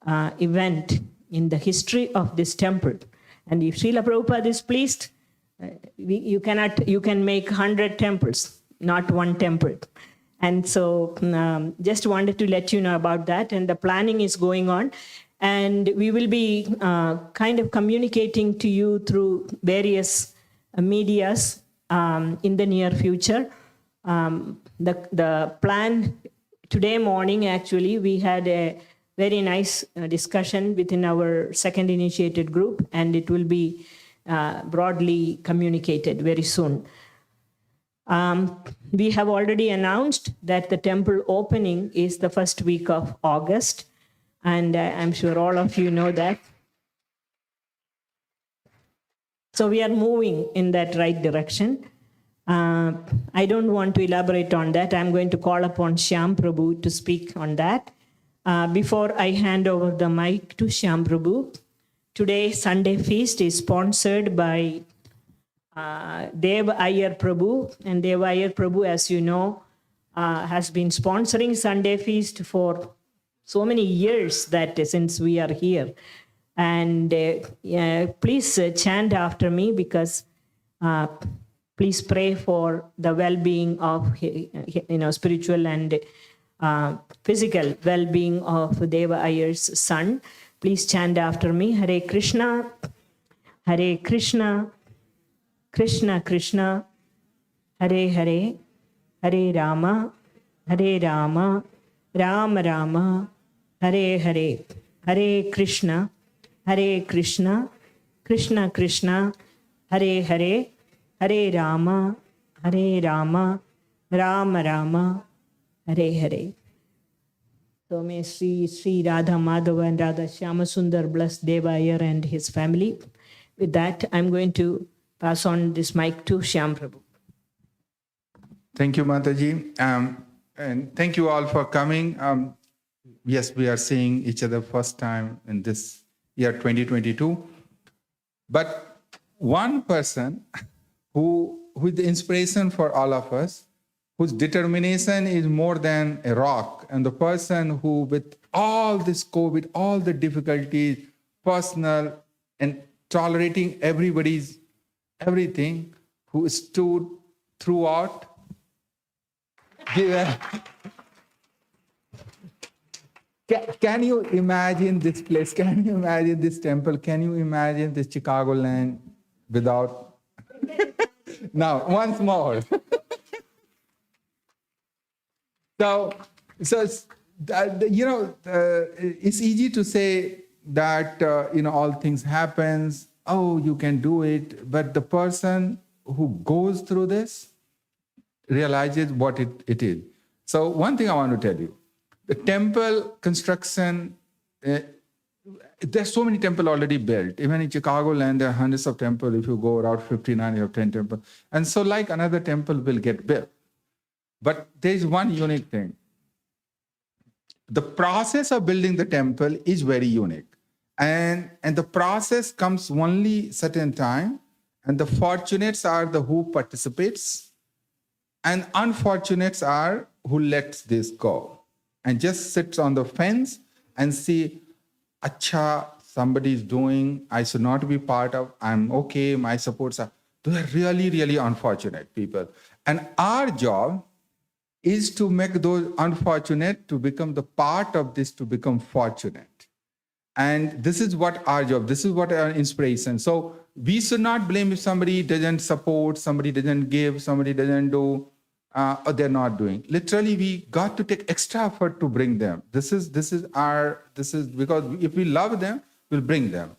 event in the history of this temple. And if Srila Prabhupada is pleased, you can make 100 temples, not one temple. And so just wanted to let you know about that. And the planning is going on. And we will be kind of communicating to you through various medias in the near future. The plan today morning, actually, we had a very nice discussion within our second initiated group, and it will be broadly communicated very soon. We have already announced that the temple opening is the first week of August, and I'm sure all of you know that. So we are moving in that right direction. I don't want to elaborate on that. I'm going to call upon Shyam Prabhu to speak on that. Before I hand over the mic to Shyam Prabhu, today's Sunday feast is sponsored by Dev Iyer Prabhu. And Dev Iyer Prabhu, as you know, has been sponsoring Sunday feast for so many years that since we are here. And please chant after me, because please pray for the well-being of, spiritual and physical well-being of Deva Iyer's son. Please chant after me. Hare Krishna, Hare Krishna, Krishna Krishna, Hare Hare, Hare Rama, Hare Rama, Rama Rama, Hare Hare, Hare Krishna, Hare Krishna, Krishna Krishna, Hare Hare, Hare Rama, Hare Rama, Rama Rama, Hare Hare. So may Sri Radha Madhava and Radha Shyama Sundar bless Deva Iyer and his family. With that, I'm going to pass on this mic to Shyam Prabhu. Thank you, Mataji. And thank you all for coming. Yes, we are seeing each other first time in this year 2022. But one person who is the inspiration for all of us, whose determination is more than a rock, and the person who with all this COVID, all the difficulties, personal, and tolerating everybody's everything, who stood throughout. Can you imagine this place? Can you imagine this temple? Can you imagine this Chicagoland without? Now, once more. So it's, it's easy to say that, all things happens. Oh, you can do it. But the person who goes through this realizes what it is. So one thing I want to tell you, the temple construction, there's so many temples already built. Even in Chicagoland, there are hundreds of temples. If you go around 59, you have 10 temples. And so like another temple will get built. But there's one unique thing. The process of building the temple is very unique. And the process comes only certain time. And the fortunates are the who participates. And unfortunates are who lets this go. And just sits on the fence and see, acha, somebody is doing, I should not be part of, I'm okay, my supports are. Those are really, really unfortunate people. And our job is to make those unfortunate to become the part of this, to become fortunate. And this is what our job, this is what our inspiration. So we should not blame if somebody doesn't support, somebody doesn't give, somebody doesn't do, or they're not doing. Literally, we got to take extra effort to bring them. This is because if we love them, we'll bring them.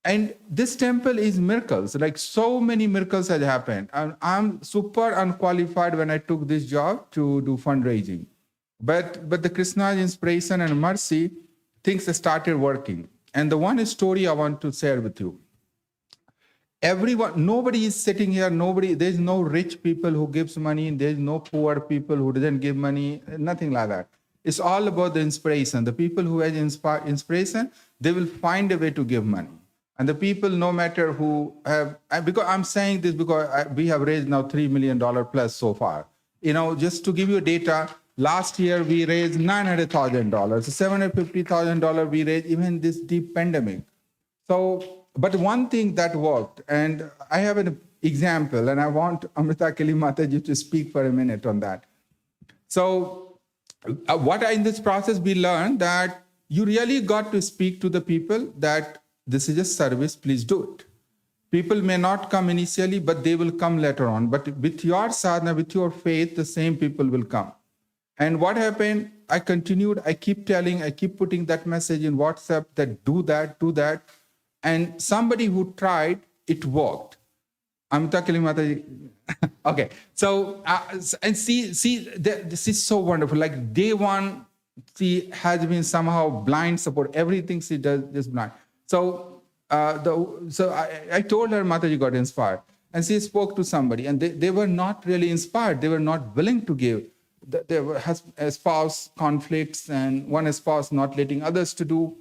And this temple is miracles. Like so many miracles have happened. And I'm super unqualified when I took this job to do fundraising. But the Krishna's inspiration and mercy, things started working. And the one story I want to share with you. Everyone, nobody is sitting here, there's no rich people who gives money, there's no poor people who doesn't give money, nothing like that. It's all about the inspiration. The people who have inspiration, they will find a way to give money. And the people, no matter who have, because I'm saying this because we have raised now $3 million plus so far. Just to give you data, last year we raised $900,000, $750,000 we raised even this deep pandemic. So, but one thing that worked, and I have an example, and I want Amrita Kali Mataji to speak for a minute on that. So, in this process we learned that you really got to speak to the people that this is a service, please do it. People may not come initially, but they will come later on. But with your sadhana, with your faith, the same people will come. And what happened, I continued, I keep putting that message in WhatsApp that do that. And somebody who tried, it worked. Amrita Kali Mataji. Okay. So, and see, this is so wonderful. Like day one, she has been somehow blind support. Everything she does is blind. So, I told her Mataji got inspired. And she spoke to somebody. And they were not really inspired. They were not willing to give. There were spouse conflicts and one spouse not letting others to do.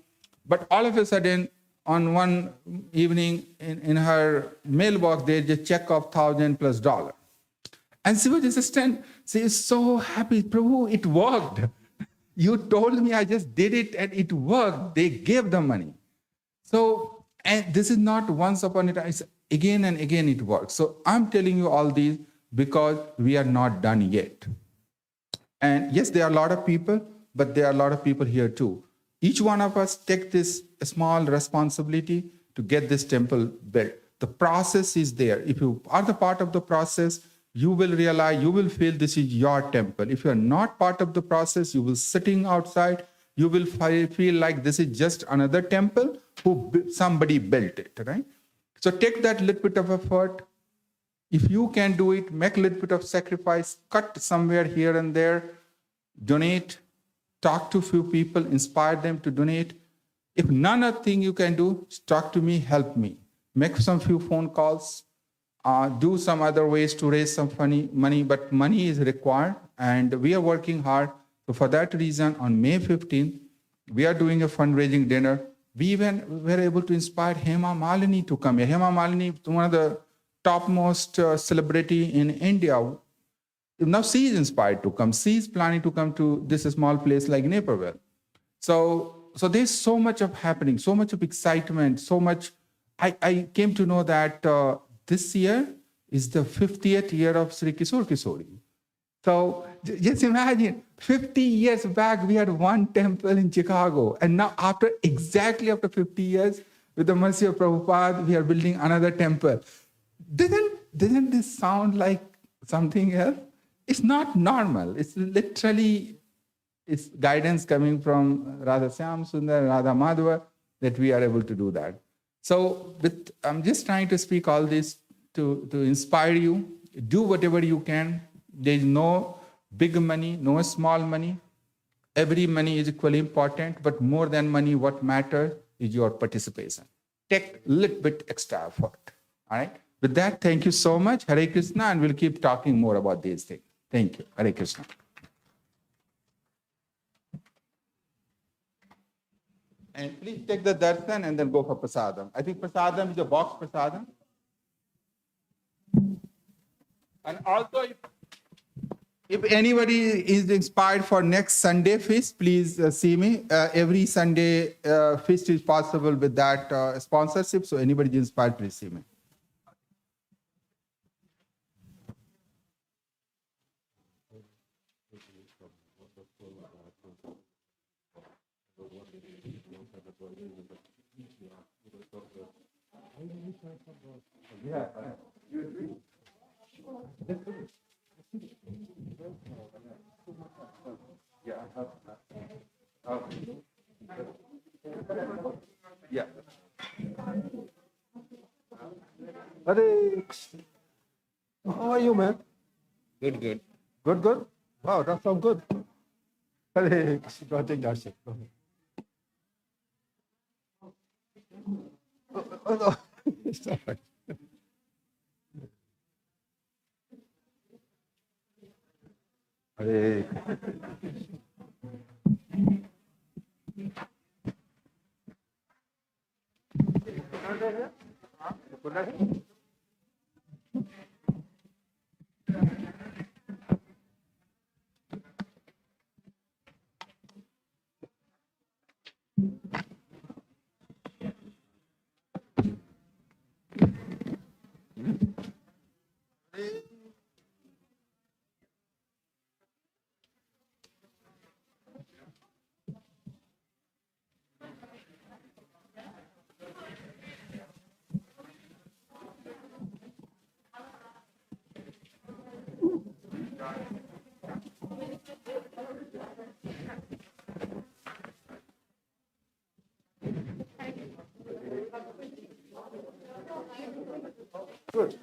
But all of a sudden, on one evening in her mailbox, there's a check of $1,000+. And she was just she is so happy. Prabhu, it worked. You told me, I just did it and it worked. They gave the money. So, and this is not once upon a time, it's again and again it works. So I'm telling you all these because we are not done yet. And yes, there are a lot of people, but there are a lot of people here too. Each one of us take this small responsibility to get this temple built. The process is there. If you are the part of the process, you will realize, you will feel this is your temple. If you are not part of the process, you will sitting outside, you will feel like this is just another temple somebody built it, right? So take that little bit of effort. If you can do it, make a little bit of sacrifice, cut somewhere here and there, donate, talk to a few people, inspire them to donate. If none of thing you can do, talk to me, help me. Make some few phone calls, do some other ways to raise some money, but money is required and we are working hard. So for that reason, on May 15th, we are doing a fundraising dinner. We even were able to inspire Hema Malini to come here. Hema Malini, one of the topmost celebrity in India. Now she is inspired to come. She is planning to come to this small place like Naperville. So there's so much of happening, so much of excitement, so much. I came to know that this year is the 50th year of Sri Kishore Kishori. So just imagine, 50 years back, we had one temple in Chicago. And now exactly after 50 years, with the mercy of Prabhupada, we are building another temple. Didn't this sound like something else? It's not normal. It's literally, it's guidance coming from Radha Syam Sundar, Radha Madhava, that we are able to do that. So I'm just trying to speak all this to inspire you. Do whatever you can. There is no big money, no small money. Every money is equally important, but more than money, what matters is your participation. Take a little bit extra effort. All right? With that, thank you so much. Hare Krishna, and we'll keep talking more about these things. Thank you. Hare Krishna. And please take the darshan and then go for prasadam. I think prasadam is a box prasadam. And also, if anybody is inspired for next Sunday feast, please see me. Every Sunday feast is possible with that sponsorship. So anybody is inspired, please see me. Yeah. Hare Krishna. How are you, man? Good, good. Good, good? Wow, that sounds good. Hare Krishna. Go take darshan. Go ahead. Oh, no. It's all right. Hare Krishna. Good.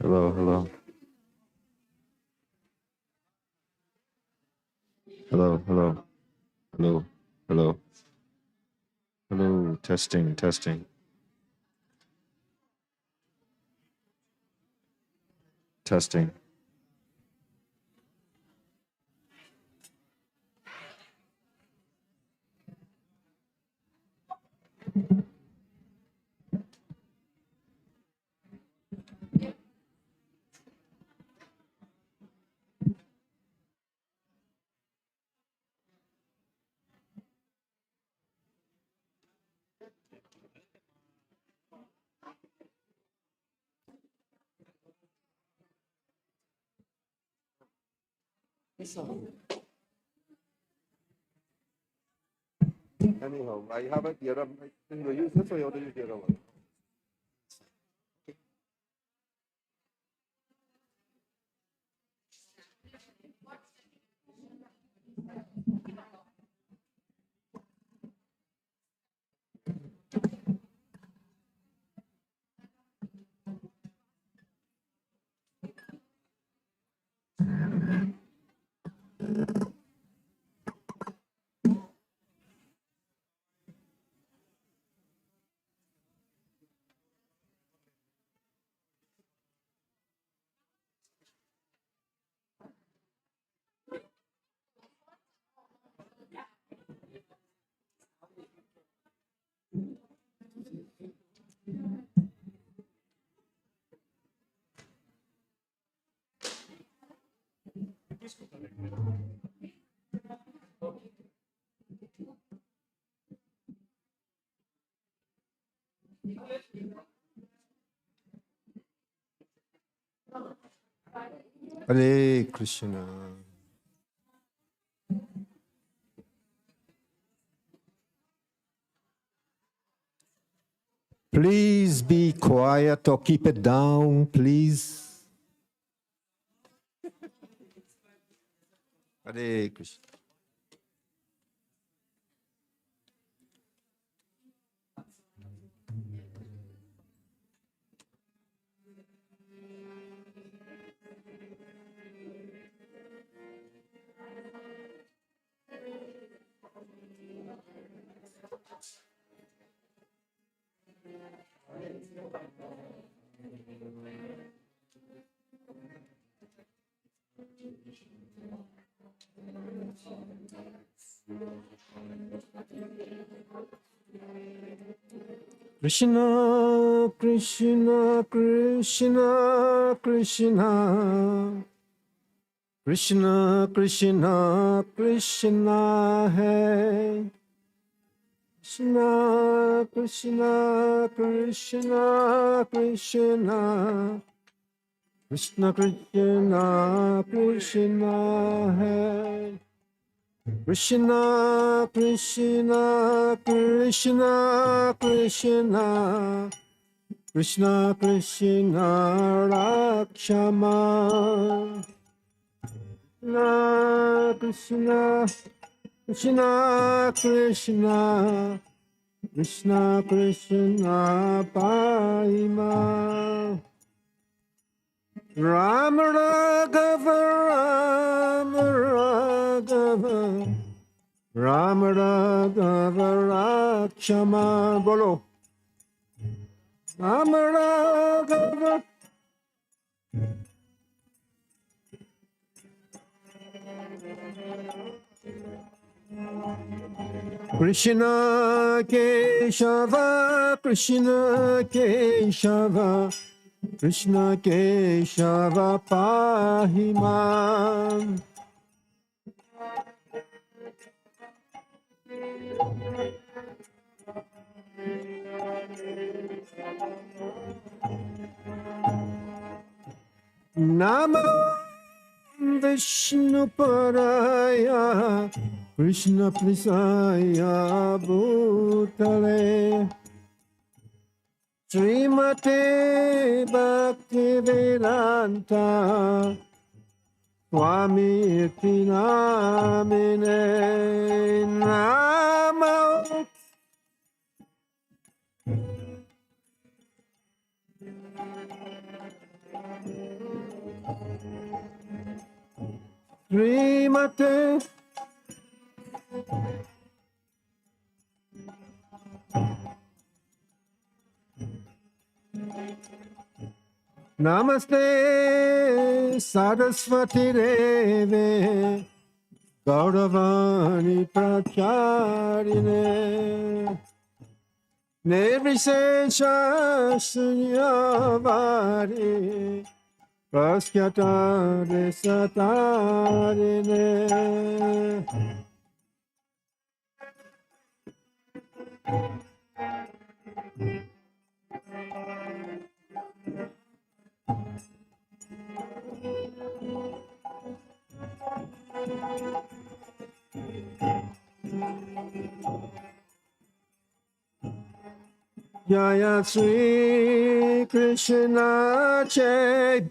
Hello, hello. Hello, hello, hello, hello, hello. Testing, testing, testing. Anyhow, I have a theorem. You use this or you use the other one? Hare Krishna. Please be quiet or keep it down, please. Hare Krishna. Krishna, Krishna, Krishna, Krishna. Krishna, Krishna, Krishna hai. Krishna, Krishna, Krishna, Krishna. Krishna, Krishna, Krishna hai. Krishna, Krishna, Krishna, Krishna. Krishna, Krishna, Rakshama. Krishna, Krishna, Krishna. Krishna, Krishna, Paima. Rama Raghava, Rama Raghava. Rama Raghava, Rakshama. Bolo. Rama Raghava. Krishna Keshava, Krishna Keshava, Krishna Keshava Pahimam. Namo Vishnu Paraya, Krishna Prisaya Bhutale, Srimate Bhaktivedanta Swami Iti Namine Namo. Srimate Namaste Saraswati Deve Gauravani Pracharine Nirvishesha Sunyavari Praskhyatare Satarine. Jaya Sri Krishna Chaitanya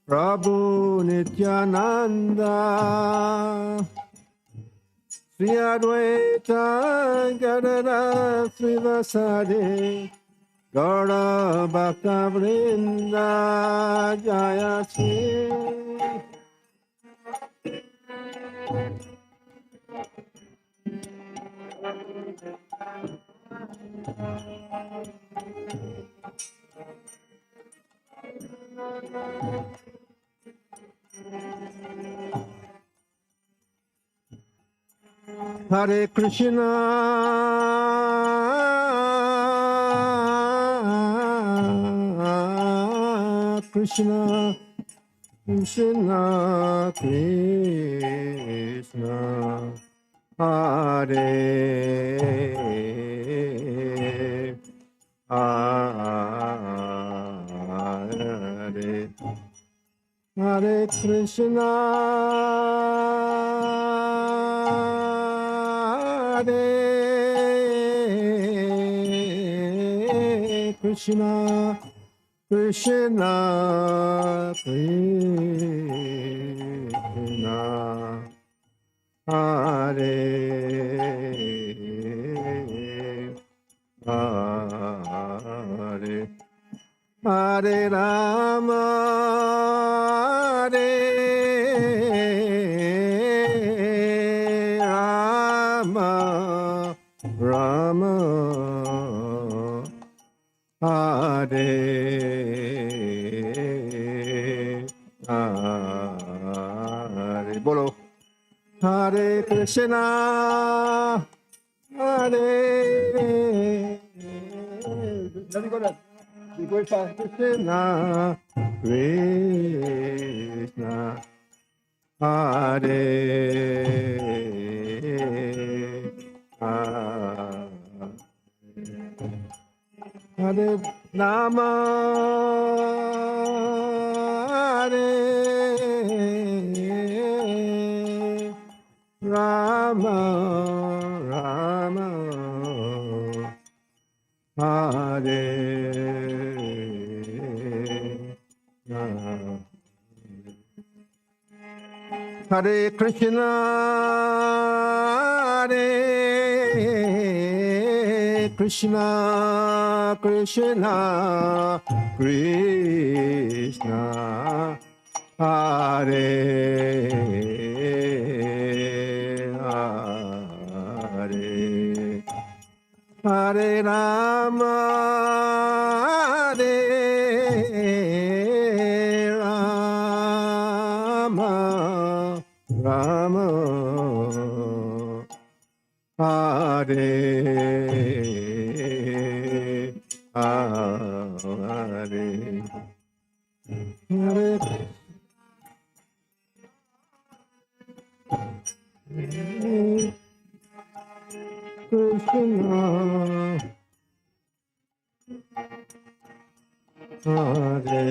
Prabhu Nityananda Sri Advaita Gadadara Srivasadi Gaura Bhakta Vrinda Jaya Sri Hare Krishna Krishna Krishna Krishna Hare Hare Hare Krishna Hare Krishna Krishna Krishna Hare Hare Hare Rama Hare Rama Rama Hare Hare Bolo Hare Krishna Hare Krishna Krishna Hare Hare Rama Hare Rama Rama Hare Hare Krishna Hare Krishna Krishna Krishna Hare Hare Hare Rama Hare Rama Rama Hare Hare Hare Krishna Hare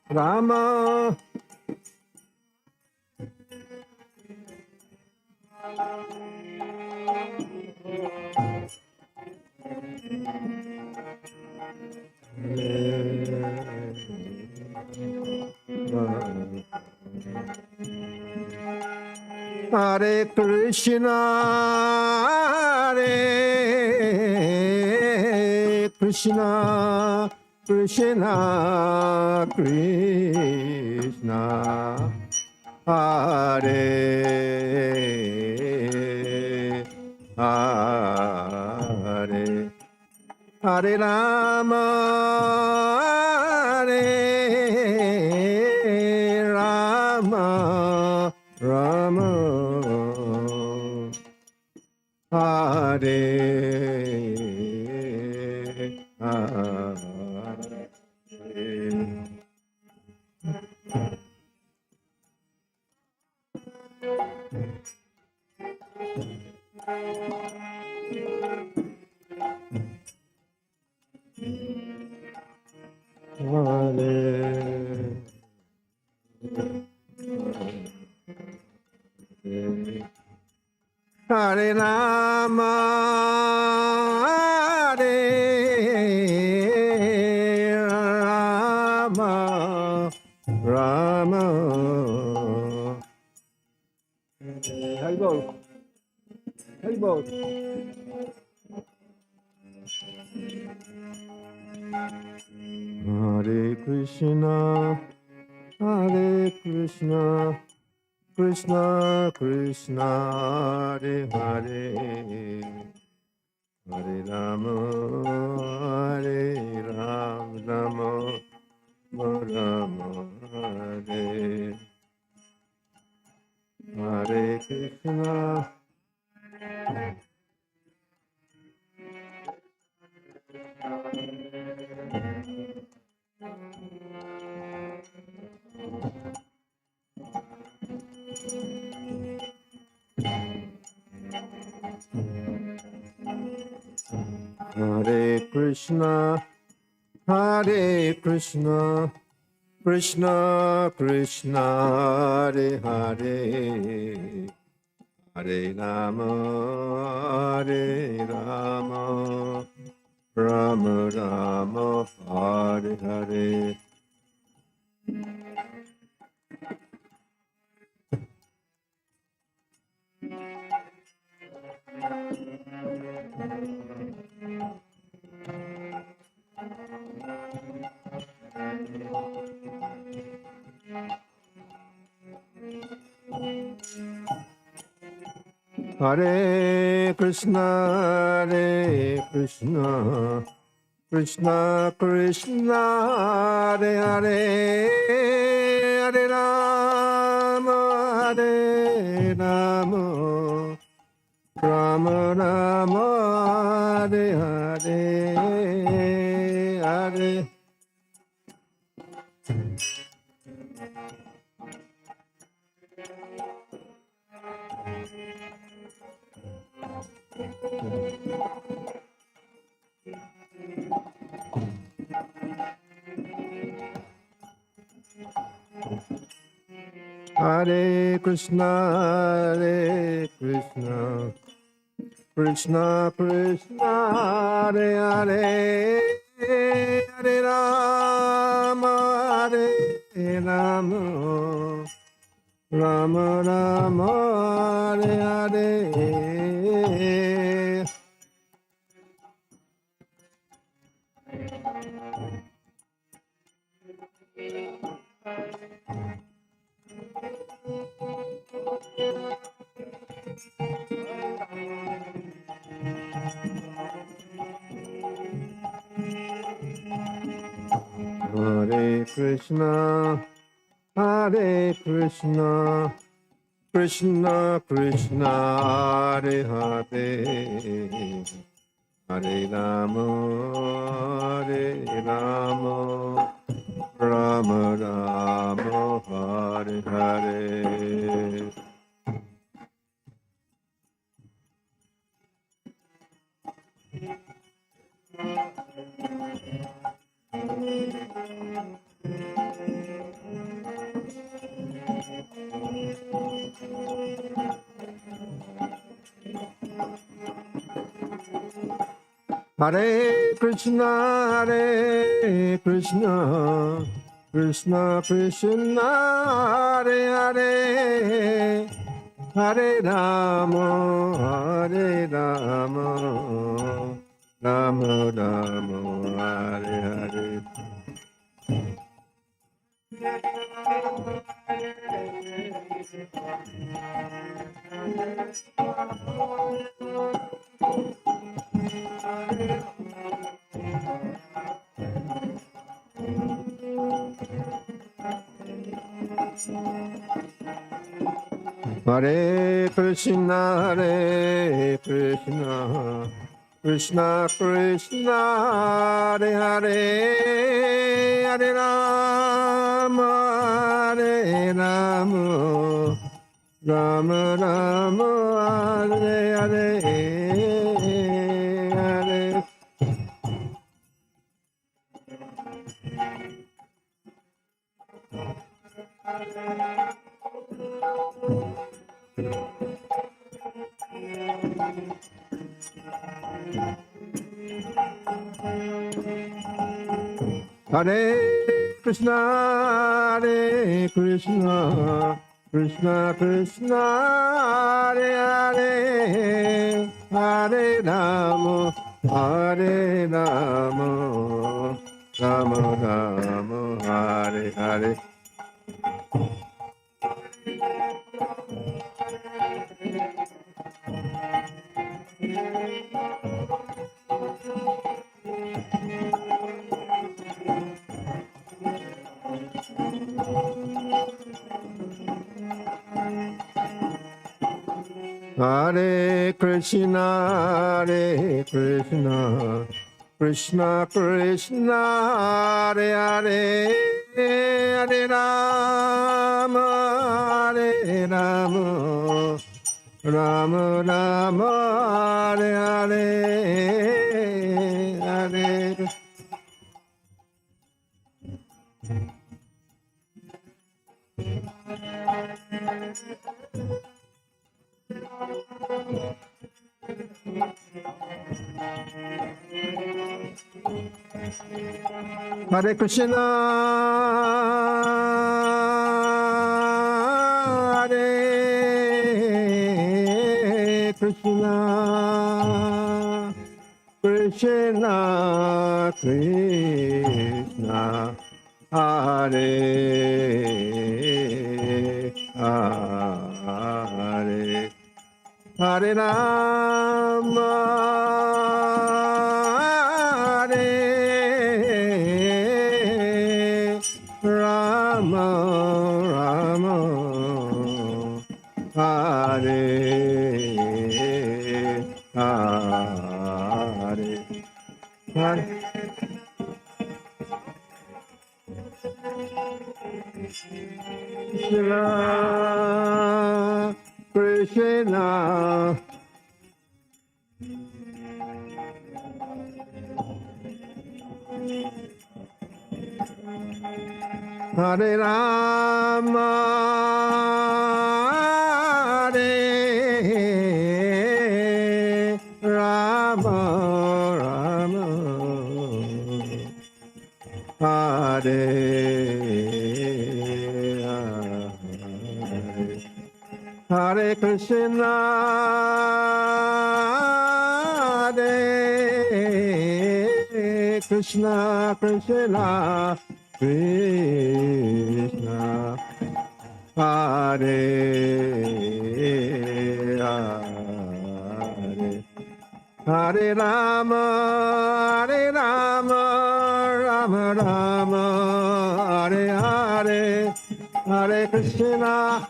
Rama Hare Krishna Hare Krishna, Krishna, Krishna, Hare, Hare, Hare Rama, Hare Rama, Rama, Hare, Hare. Hare Rama, Hare Rama, Rama. Haribol, Haribol. Hare Krishna, Hare Krishna, Krishna Krishna, Hare Hare, Hare Rama, Hare Rama, Rama Rama, Hare Hare Krishna. Hare Krishna, Hare Krishna, Krishna Krishna, Hare Hare, Hare Rama, Hare Rama, Rama Rama, Hare Hare. Hare Krishna, Hare Krishna, Krishna Krishna, Hare Hare, Hare Rama, Hare Rama, Rama Rama, Hare Hare, Hare. Hare Krishna, Hare Krishna, Krishna Krishna, Hare Hare, Hare Rama, Hare Rama, Rama Rama, Hare Hare. Hare Krishna, Hare Krishna, Krishna Krishna, Hare Hare, Hare Rama, Hare Rama, Rama Rama, Hare Hare. Hare Krishna, Hare Krishna, Krishna Krishna, Hare Hare, Hare Rama, Hare Rama, Rama Rama Hare Hare. Hare Krishna, Hare Krishna, Krishna Krishna, Hare Hare, Hare Rama, Hare Rama, Rama Rama, Hare Hare, Hare. Hare Krishna, Hare Krishna, Krishna Krishna, Hare Hare, Hare Rama, Hare Rama, Rama Rama, Hare Hare. Hare Krishna, Hare Krishna, Krishna Krishna, Hare Hare, Hare Rama, Hare Rama, Rama Rama, Hare Hare, Hare. Hare Krishna, Hare Krishna, Krishna Krishna, Hare Hare, Hare Rama, Hare Rama, Rama, Hare Hare, Hare. Krishna, Krishna, Hare Rama, Hare Rama, Rama, Hare Hare Krishna, Hare Krishna, Krishna Krishna, Hare Hare, Hare Rama, Hare Rama, Rama Rama, Hare Hare, Hare Krishna.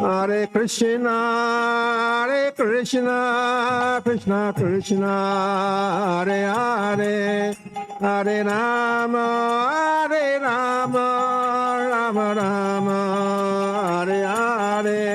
Hare Krishna, Hare Krishna, Krishna Krishna, Hare Hare, Hare Rama, Hare Rama, Rama Rama, Hare Hare.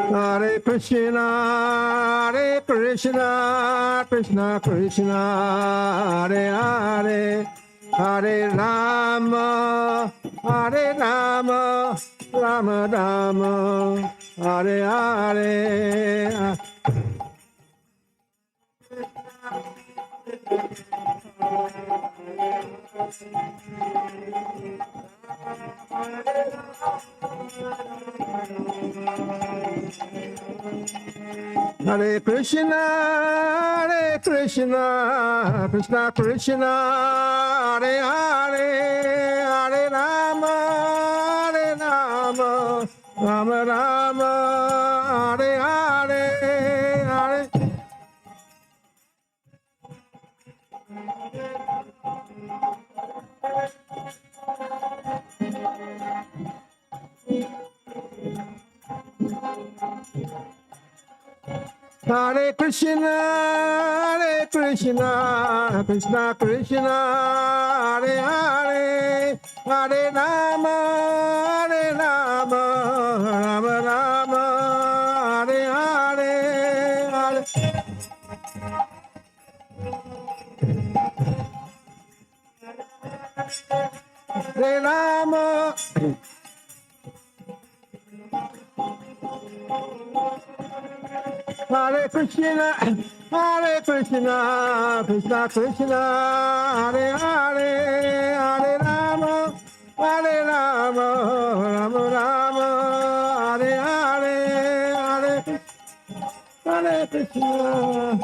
Hare Krishna, Krishna Krishna, Hare Hare, Hare Rama, Rama Rama, Hare Hare. Hare Krishna, Krishna Krishna, Hare Hare, Hare Rama, Rama Rama, Hare Hare, Hare. Hare Krishna, Krishna Krishna, Hare Hare, Hare Rama, Rama Rama, Hare Hare, Hare. Hare Rama. Hare Krishna, Krishna Krishna, Hare Hare, Hare Rama, Rama Rama, Hare Hare, Hare Krishna,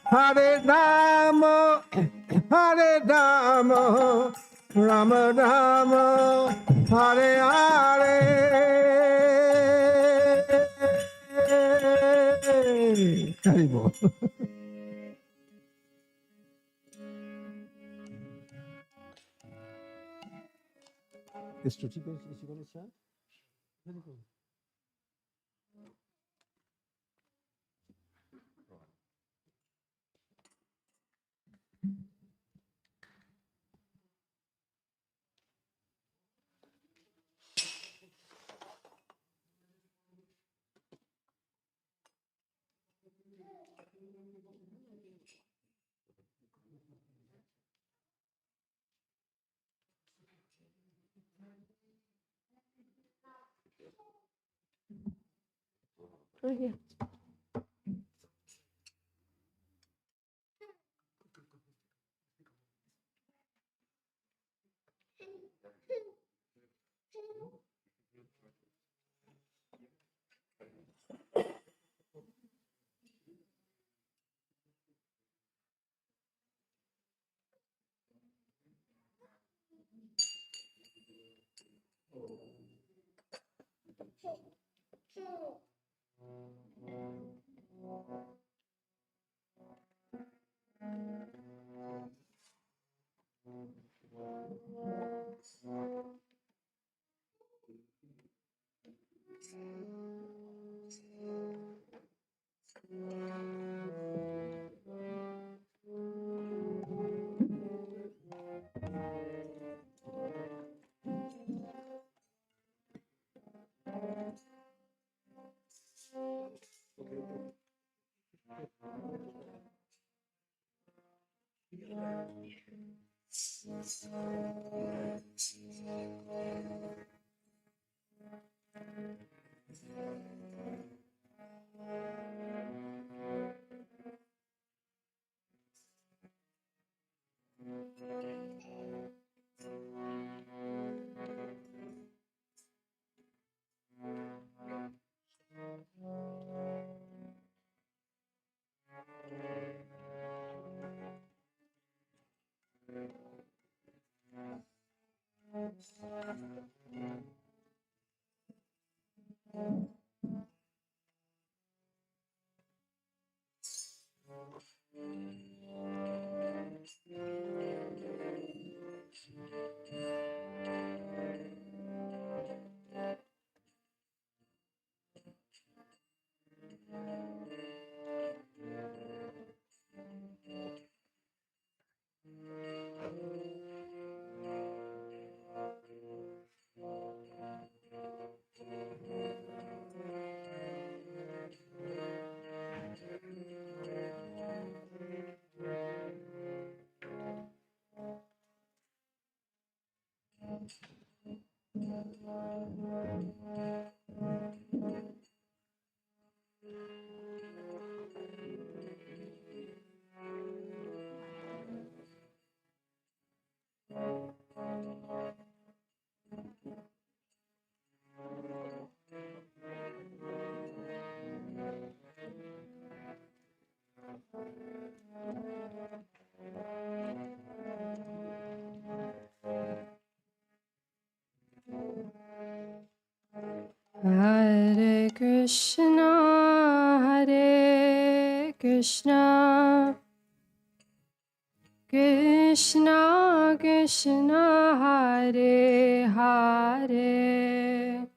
Hare Rama, Rama Rama, Hare Hare. Haribol. Is she going to chant? Very good. Hare Krishna, Hare Krishna, Krishna Krishna, Hare Hare,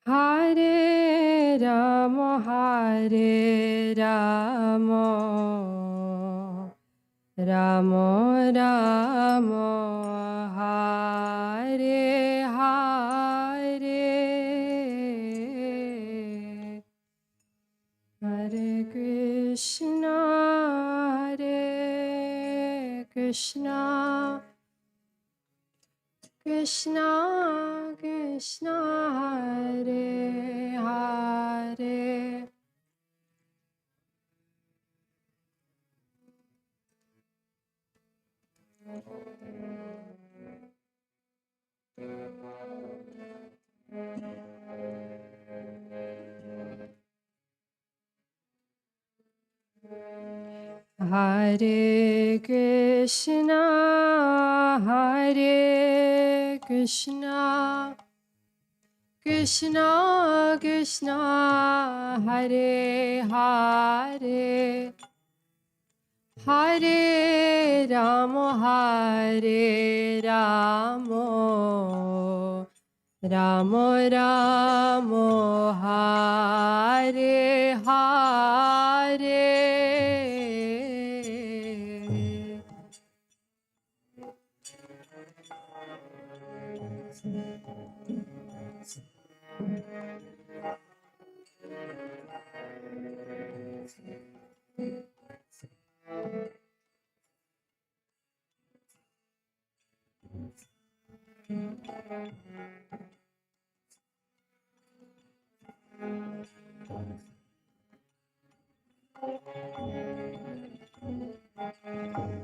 Hare Rama, Hare Rama, Rama Rama, Hare Hare, Hare Krishna, Hare Krishna, Krishna Krishna, Hare Hare, Hare Krishna, Hare Krishna, Krishna Krishna, Hare Hare, Hare Rama, Hare Rama, Rama Rama, Hare Hare.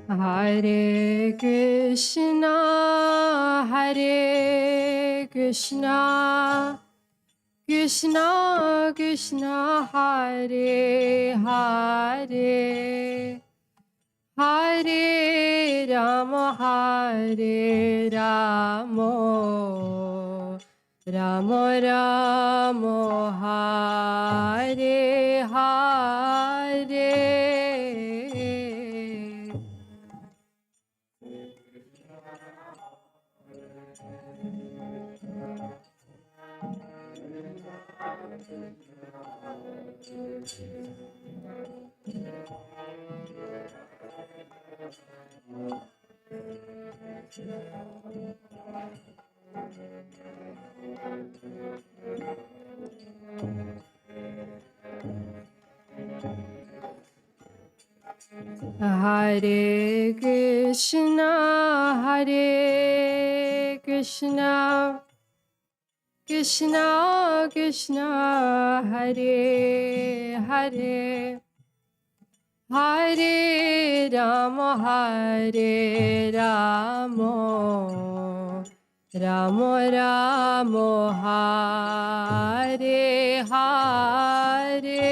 Hare Krishna, Hare Krishna, Krishna Krishna, Hare Hare, Hare Rama, Hare Rama, Rama Rama, Hare Hare. Hare Krishna, Hare Krishna, Krishna Krishna, Hare Hare, Hare Rama, Hare Rama, Rama Rama, Hare Hare.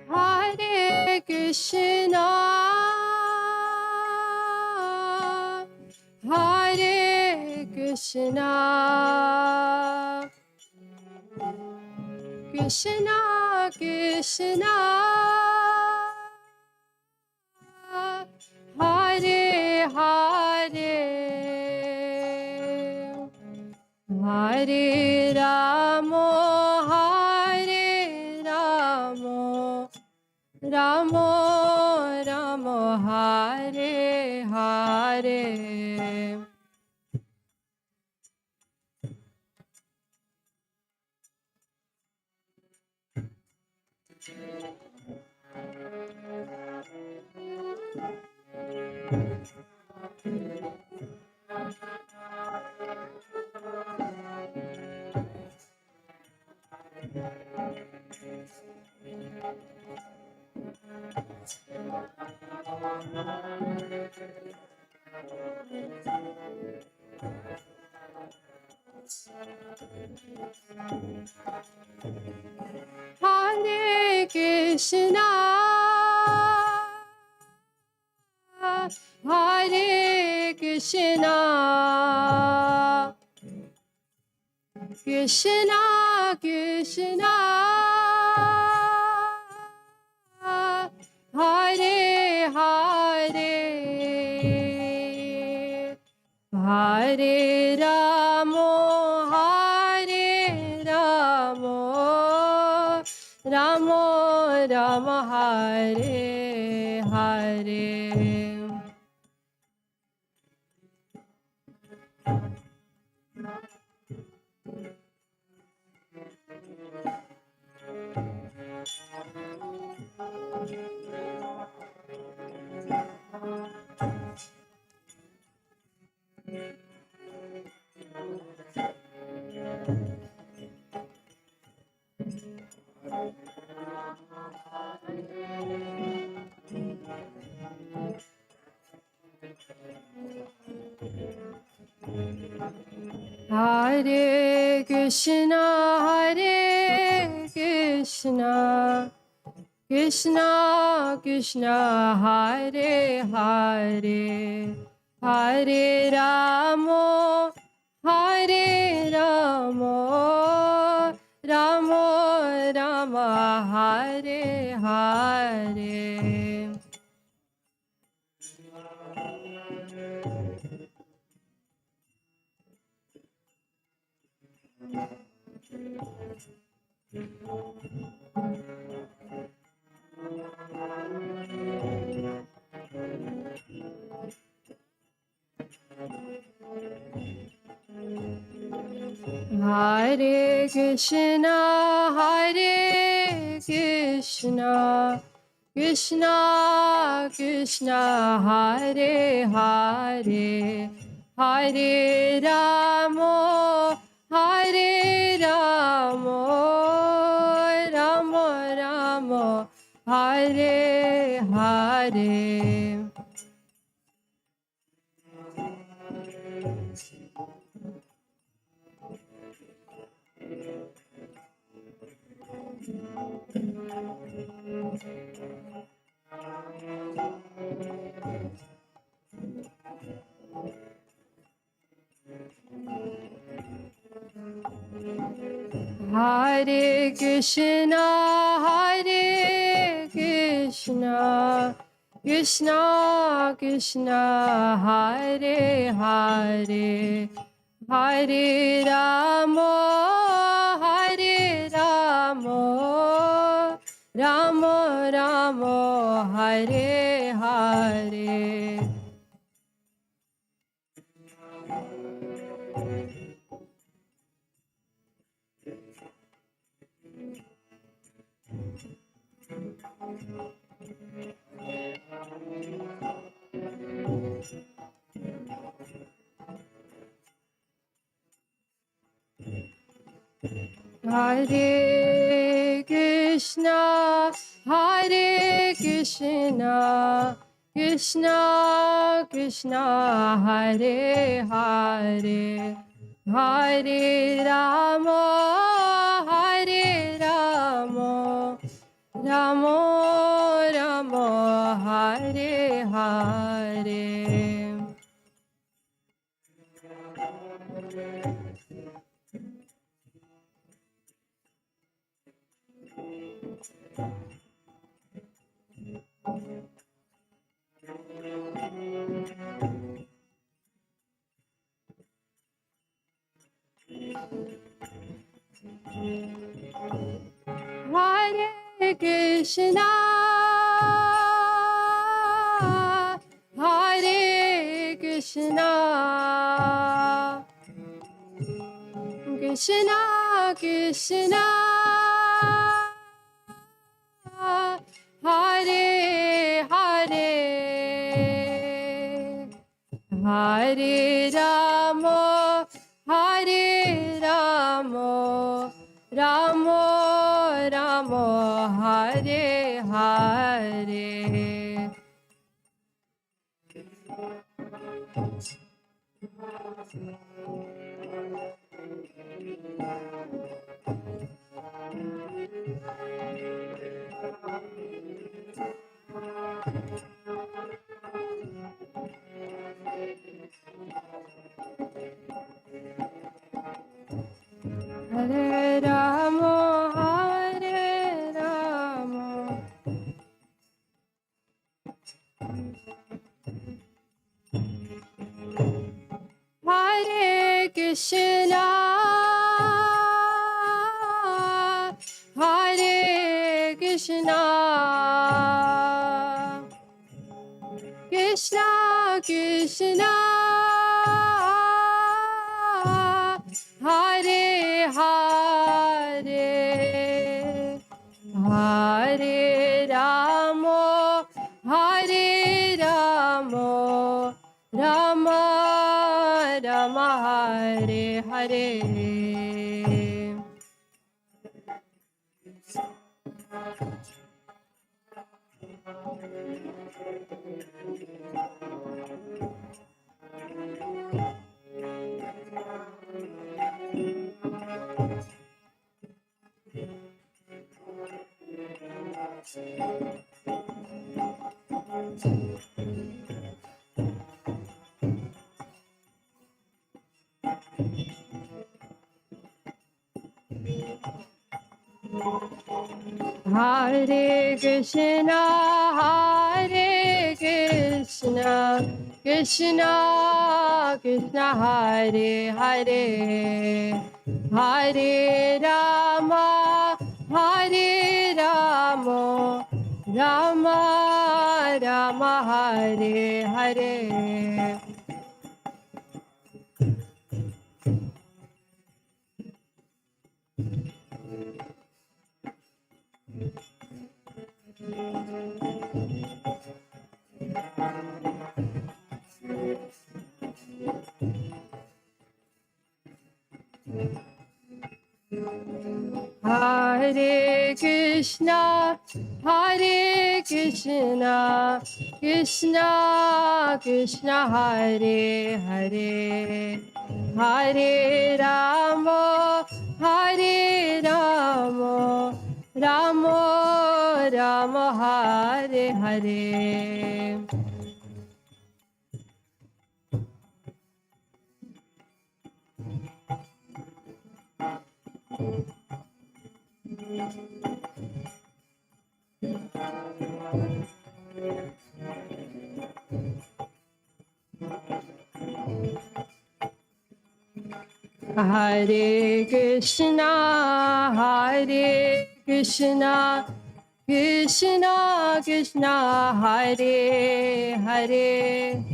Hare Krishna, Hare Krishna, Krishna Krishna, Hare Hare, Hare. Hare Krishna, Hare Krishna, Krishna Krishna, Hare Hare, Hare Ramo, Hare Ramo, Ramo Ramo, Hare Hare. Hare Krishna, Hare Krishna, Krishna Krishna, Hare Hare, Hare Ramo, Hare Ramo, Ramo Rama, Hare Hare. Hare Krishna, Hare Krishna, Krishna Krishna, Hare Hare, Hare Ramo, Hare Ramo, Ramo Ramo, Hare Hare. Hare Krishna, Hare Krishna, Krishna Krishna, Hare Hare, Hare Ramo, Hare Ramo, Ramo Ramo, Hare Hare. Hare Krishna, Hare Krishna, Krishna Krishna, Hare Hare, Hare Ramo, Hare Ramo, Ramo Ramo, Hare Hare. Hare Krishna, Hare Krishna, Krishna Krishna, Hare Hare, Hare Rama, Hare Rama, Rama Rama, Hare Hare. Hare Rama, Hare Rama, Hare Krishna, Hare Krishna, Krishna Krishna, Hare Hare, Hare Rama, Hare Rama, Rama Rama, Hare Hare. Hare Krishna, Hare Krishna, Krishna Krishna, Hare Hare, Hare Rama, Hare Rama, Rama Rama, Hare Hare. Hare Krishna, Hare Krishna, Krishna Krishna, Hare Hare, Hare Rama, Hare Rama, Rama Rama, Hare Hare. Hare Krishna, Hare Krishna, Krishna Krishna, Hare Hare,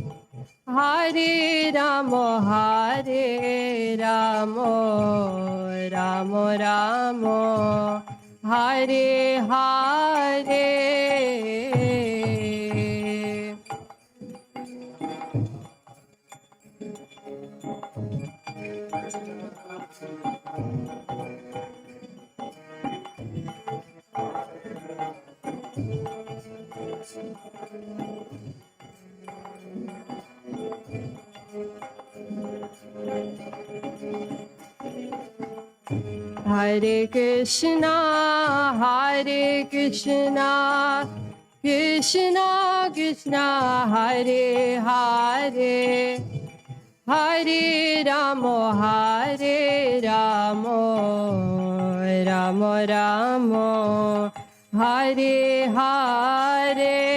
Hare Rama, Hare Rama, Rama Rama, Hare Hare. Hare Krishna, Hare Krishna, Krishna Krishna, Hare Hare, Hare Rama, Hare Rama, Rama Rama, Hare Hare.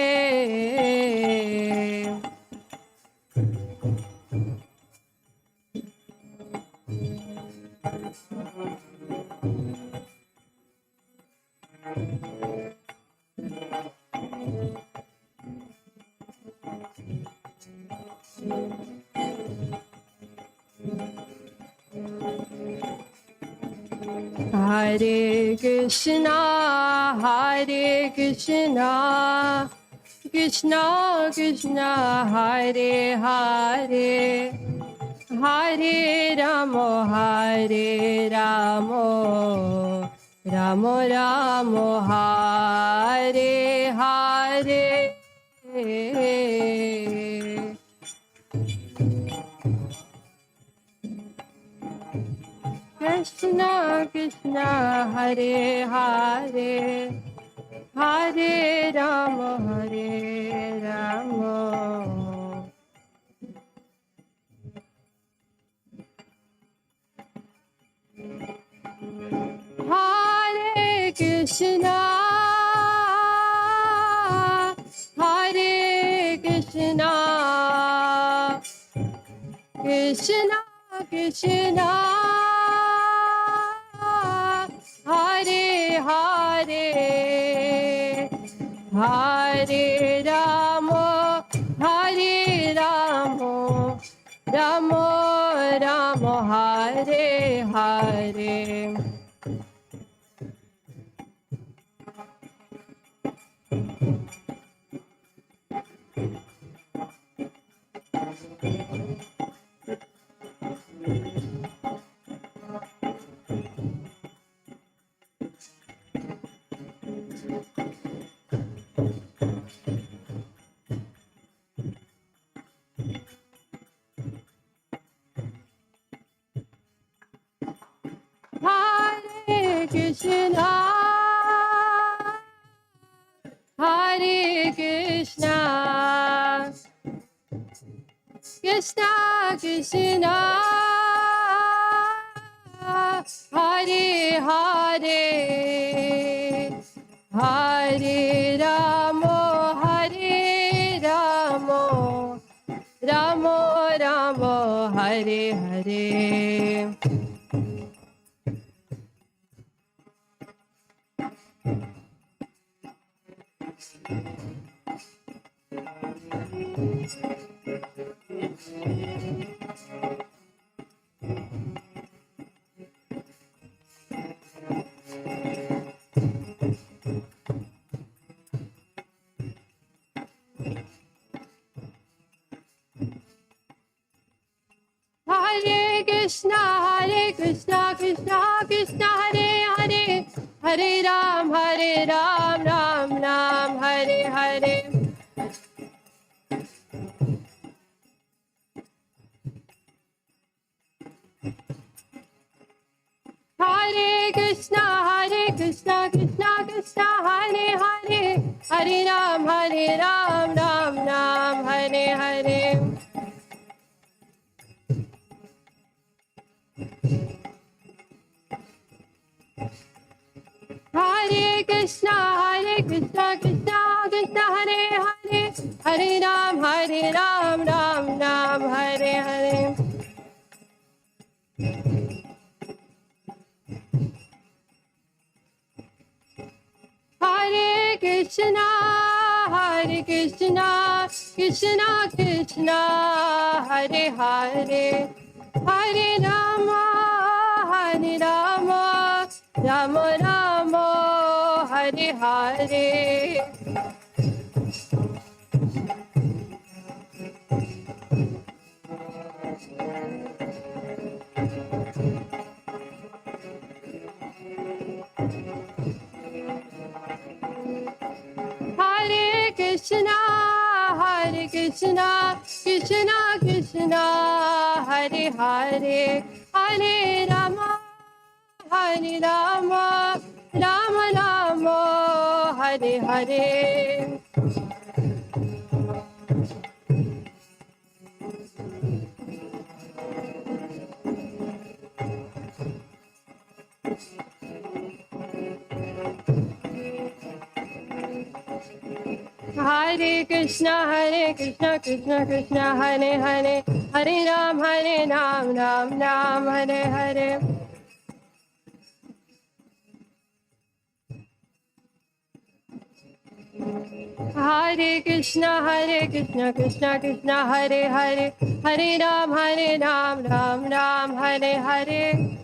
Hare Krishna, Krishna Krishna, Hare Hare, Hare Ramo, Ramo Ramo, Hare Hare. Krishna Krishna, Hare Hare, Hare Ramo, Hare Krishna, Krishna Krishna, Hare Hare, Hare Ramo, Ramo Ramo, Hare Hare. Hare Krishna, Hare Krishna, Krishna Krishna, Hare Hare, Hare Ramo, Ramo Ramo, Hare Hare. Hare Krishna, Krishna Krishna, Hare Hare, Hare Ram, Ram Ram, Hare Hare. Hare Krishna, Krishna Krishna, Hare Hare, Hare Ram, Ram Ram, Hare Hare. Hare Krishna, Krishna Krishna, Hare Hare, Hare Ram, Ram Ram, Hare Hare. Hare Krishna, Krishna Krishna, Hare Hare, Hare Rama, Rama Rama, Hare Hare. Hare Krishna, Krishna Krishna, Hare Hare, Hare Rama, Rama Rama, Hare Hare. Hare Krishna, Krishna Krishna, Hare Hare, Hare Ram, Ram Ram, Hare Hare. Hare Krishna, Krishna Krishna, Hare Hare, Hare Ram, Ram, Hare Hare.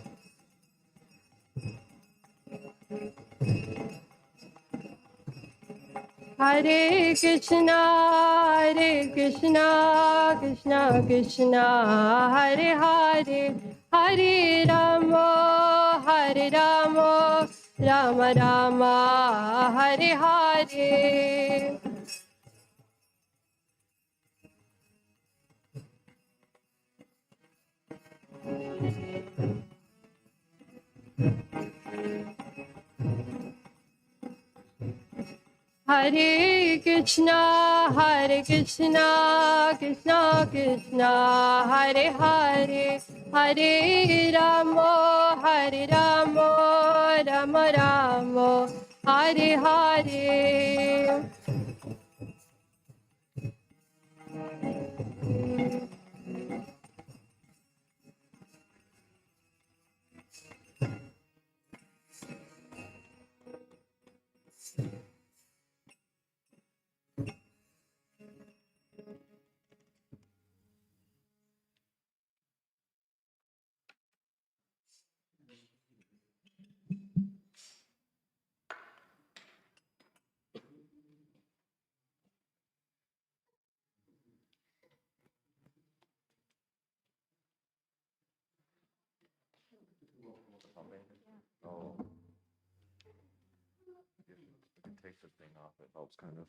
Hare Krishna, Krishna Krishna, Hare Hare, Hare Rama, Rama Rama, Hare Hare. Hare Krishna, Krishna Krishna, Hare Hare, Hare Rama, Rama Rama, Hare Hare. Oh, it takes the thing off. It helps kind of.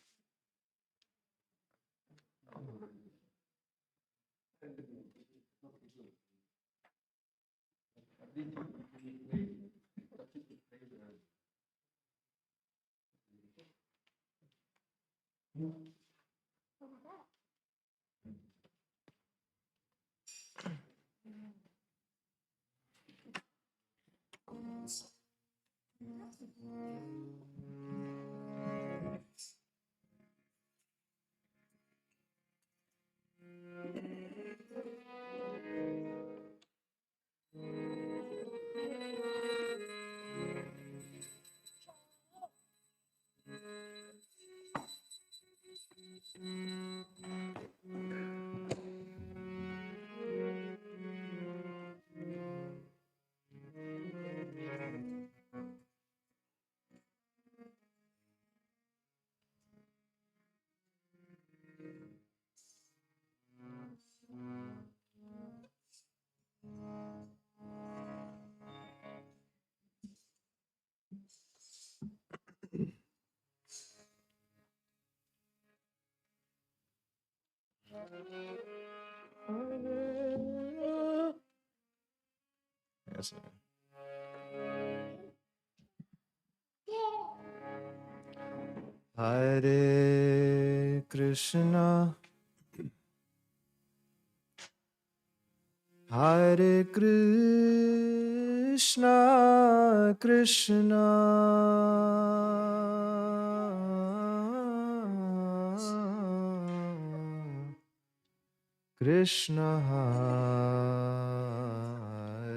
Yes. Hare Krishna, Hare Krishna, Krishna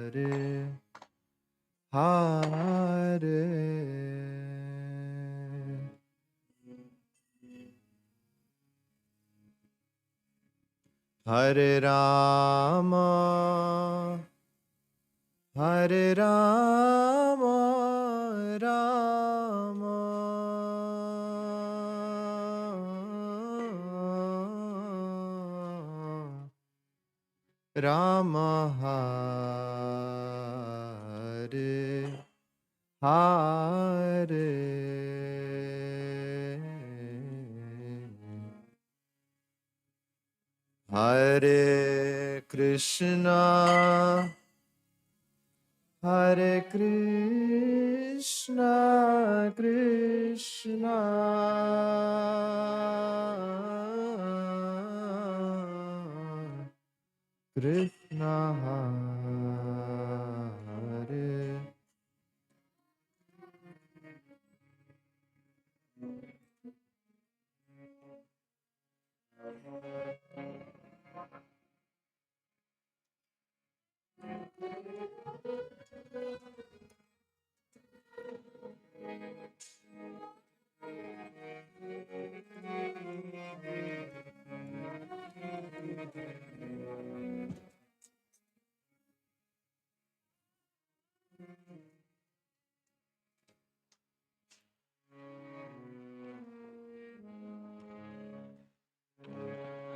Hare Hare, Hare Rama, Hare Rama, Rama Hare Hare, Hare Krishna, Hare Krishna, Krishna Krishna Hare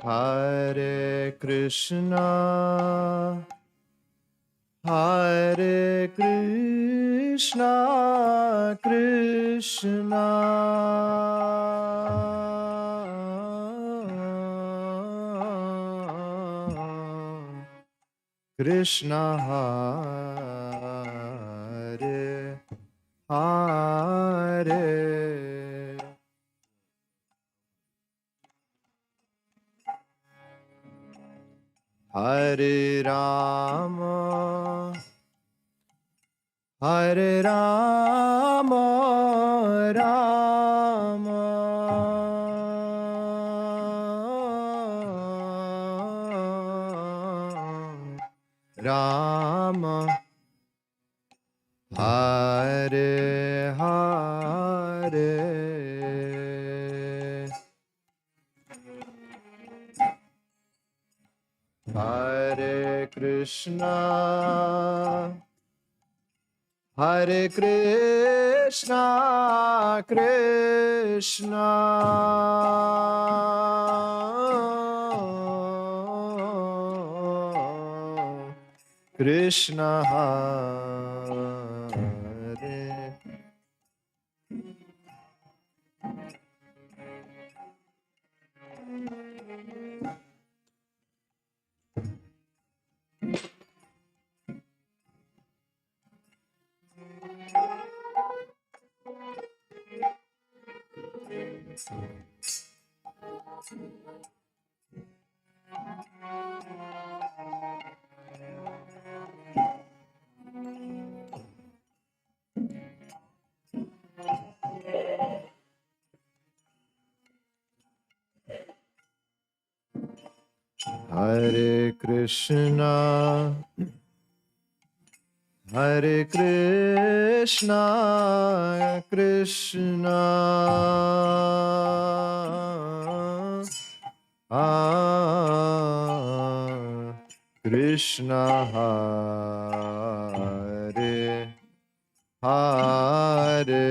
Hare Krishna, Hare Krishna, Krishna Krishna Hare Hare Hare Rama, Hare Rama, Rama Rama Hare Hare Hare Krishna, Hare Krishna, Krishna Krishna Hare Hare Krishna, Hare Krishna, Krishna Krishna Hare Hare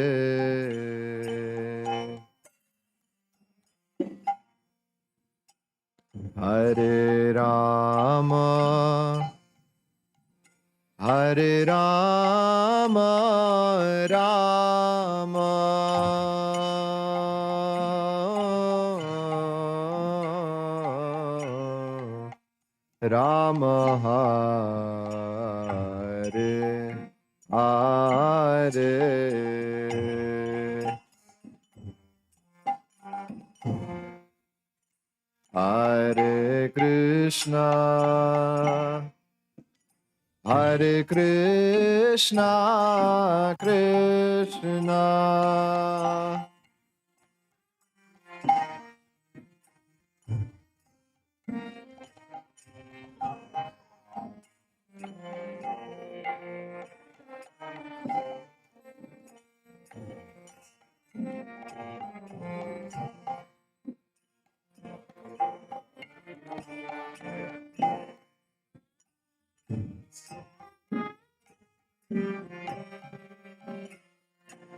Hare Rama, Hare Rama, Rama Rama Hare Hare Hare Krishna, Hare Krishna, Krishna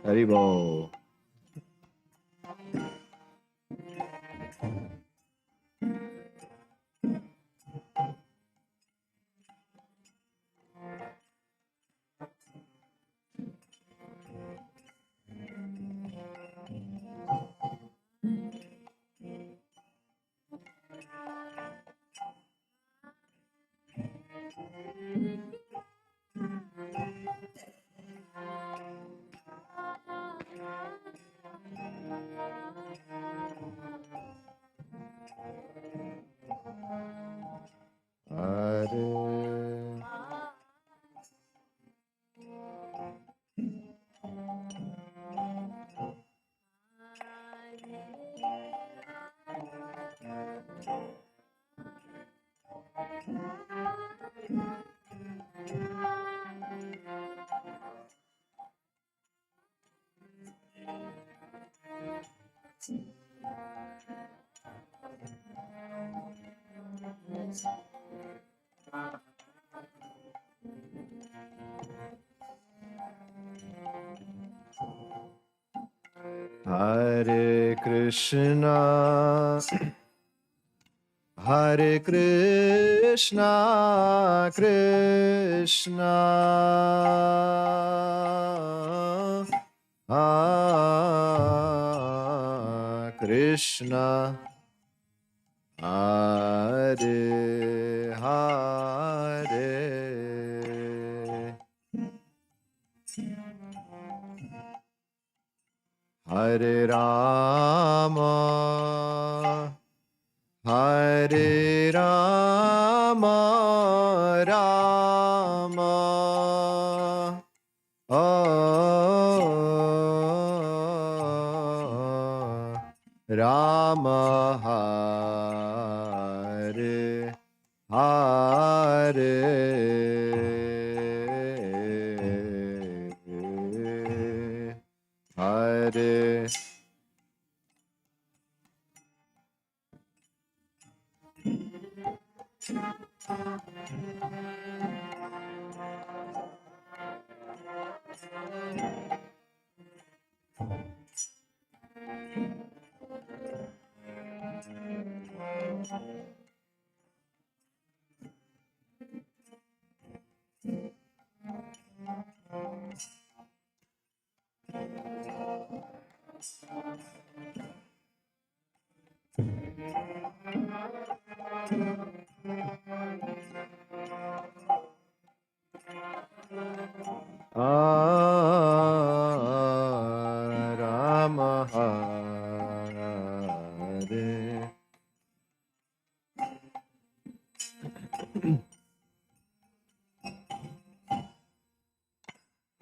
Haribo. Hare Hare Krishna, Hare Krishna, Krishna Krishna Hare Hare Hare Rama Hare Rama Rama Rama Hare Hare Hare Rama Hare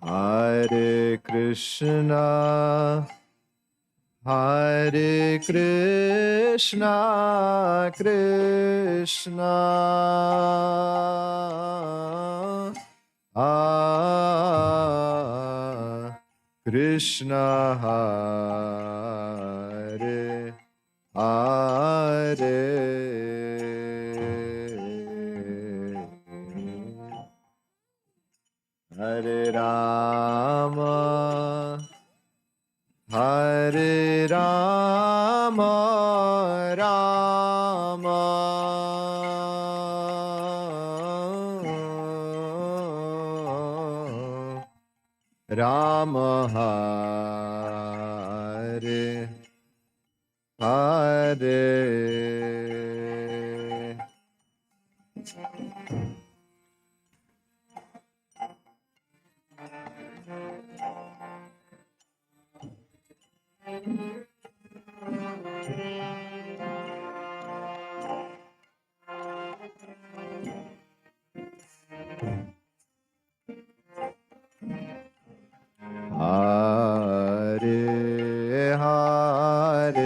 Hare Krishna Hare Krishna Krishna Krishna Hare Hare Hare Rama Hare Rama Rama Rama Hare Hare Hare Hare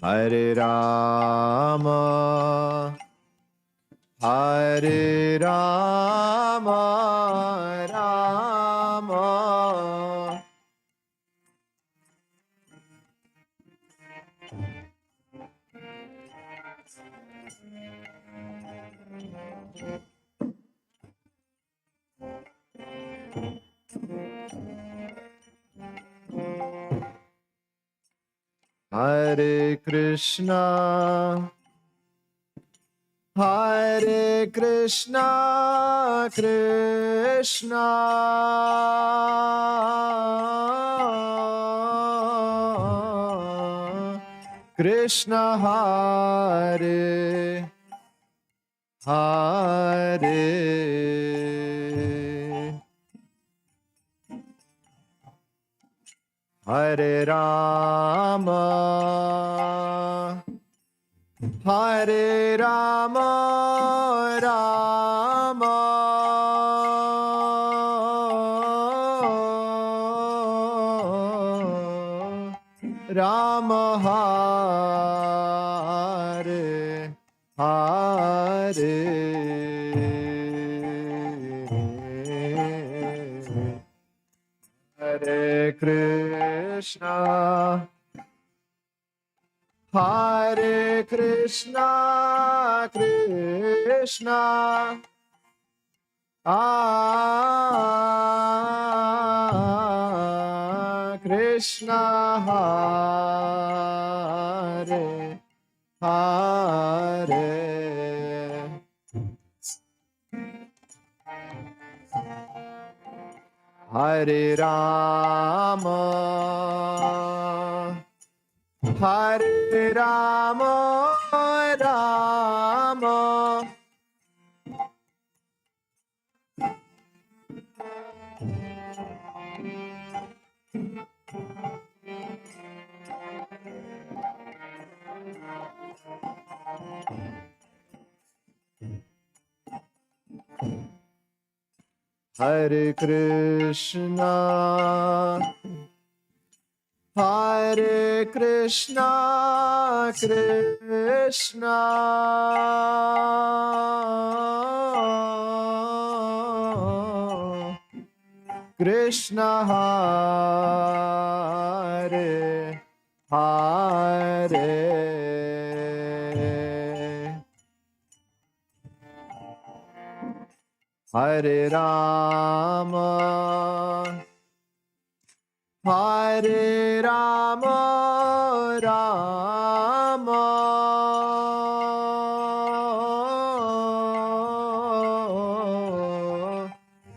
Hare Rama Hare Rama Rama Hare Krishna Hare Krishna Krishna Krishna Hare Hare Hare Rama Hare Rama Rama Rama Hare Hare Hare Krishna Hare Krishna Krishna Krishna, Hare Hare, Hare Rama, Hare Rama, Rama Hare Krishna, Hare Krishna, Krishna Krishna, Hare Hare, Hare Rama, Hare Rama, Rama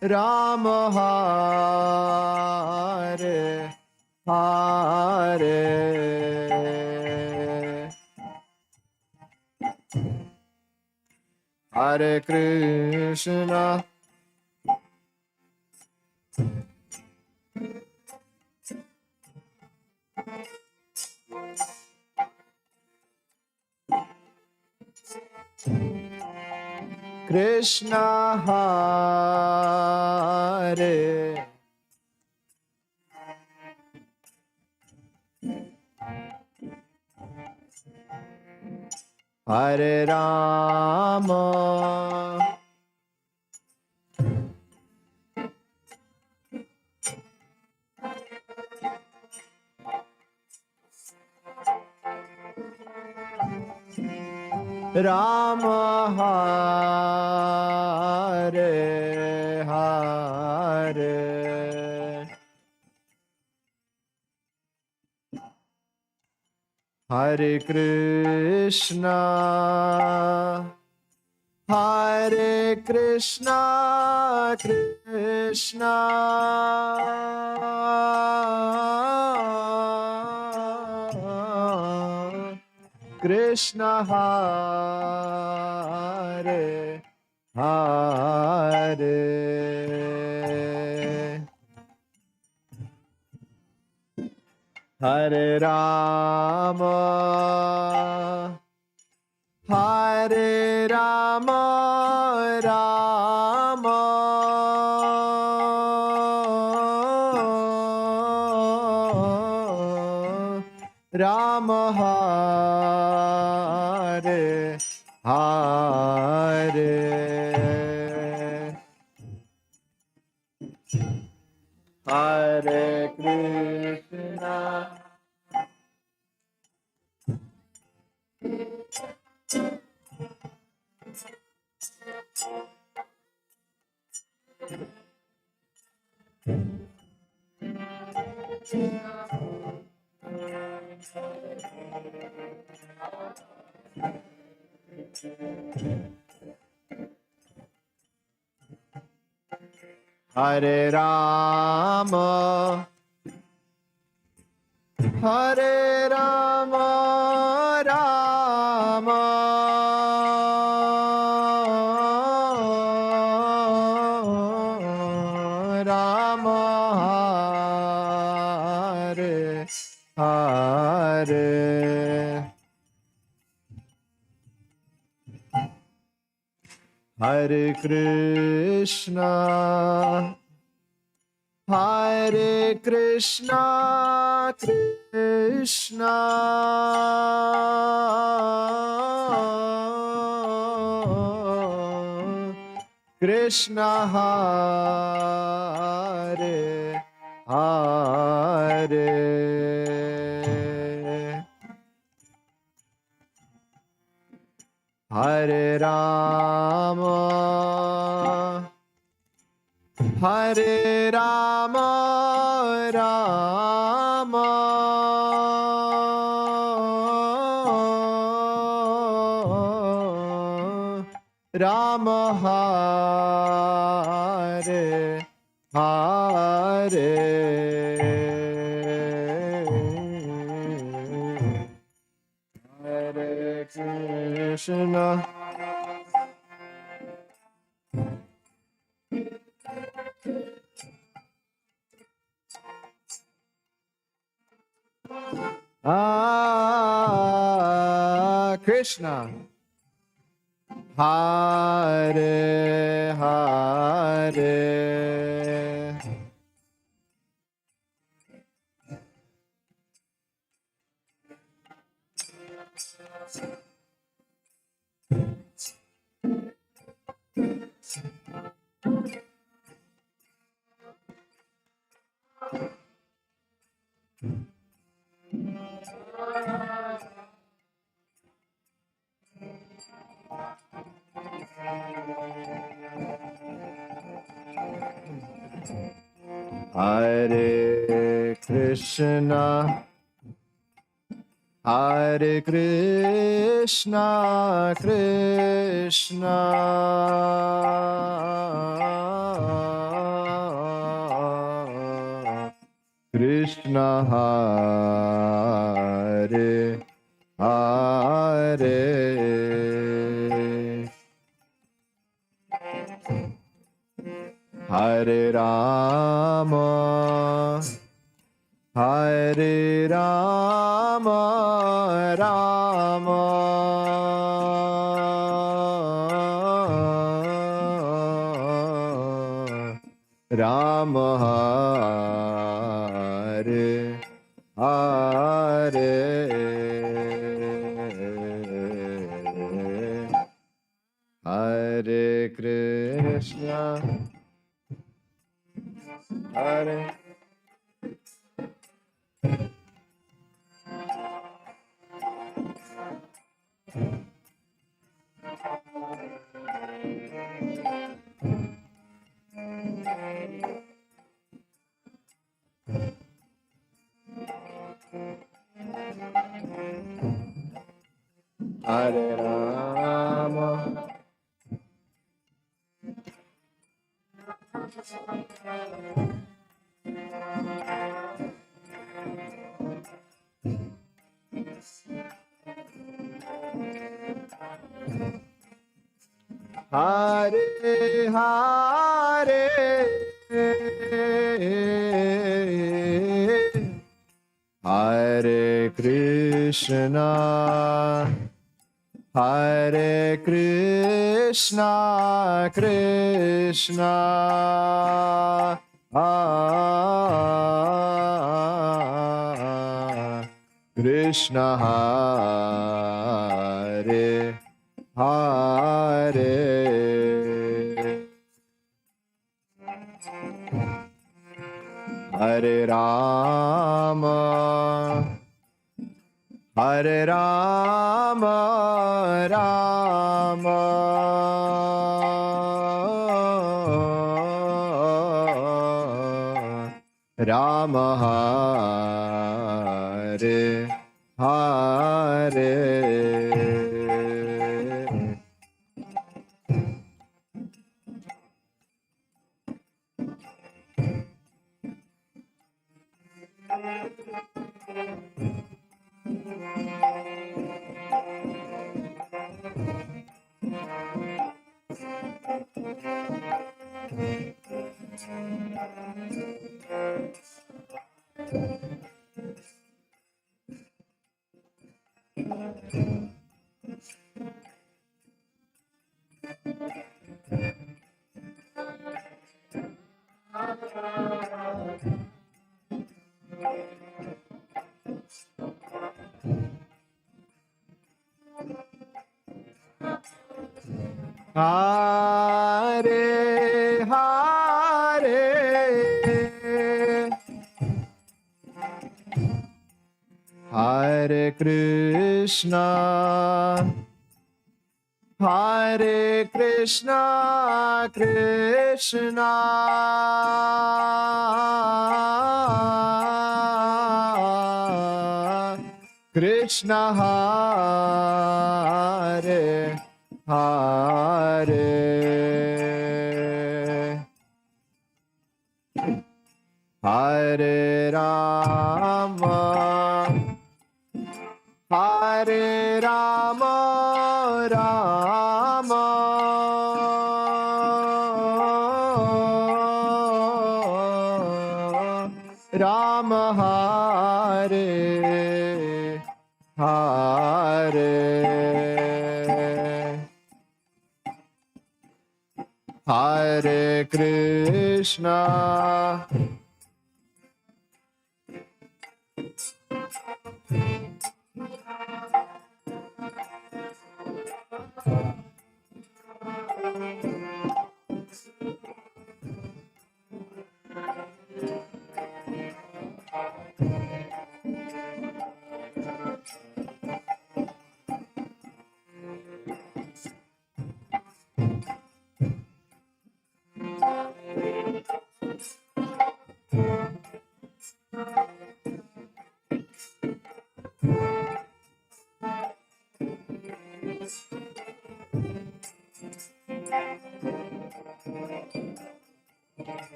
Rama, Hare Hare, Hare Krishna, Krishna, Hare Hare Rama, Rama, Hare Hare, Hare Krishna, Hare Krishna, Krishna Krishna, Hare Hare, Hare Rama, Hare Rama, Rama Rama, Hare Hare, Hare Krishna, Hare Rama, Hare Rama, Rama Rama, Hare Hare, Hare Krishna, Hare Krishna, Krishna Krishna, Hare Hare, Hare Rama, Hare Rama, Rama Rama Hare Hare Hare Krishna Krishna Hare Hare Hare Krishna Hare Krishna Krishna Krishna Hare Hare Hare Rama Hare Rama Rama Rama Hare Hare Hare Krishna Hare Hare Rama Hare Hare Hare Krishna Hare Krishna Krishna Krishna Hare Hare Hare Rama Hare Rama Rama Rama Hare Hare Hare Hare Hare Krishna Hare Krishna Krishna Krishna Hare Hare Hare Rama Hare Rama Rama Rama Hare Hare Hare Krishna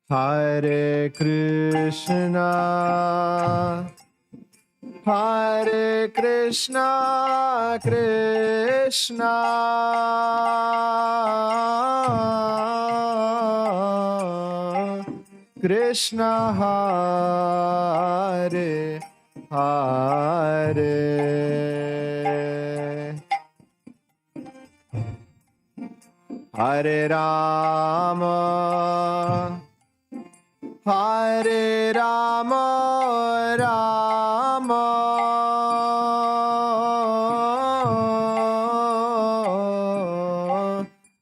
Hare Krishna Hare Krishna Krishna Krishna Hare Hare Hare Rama Hare Rama Rama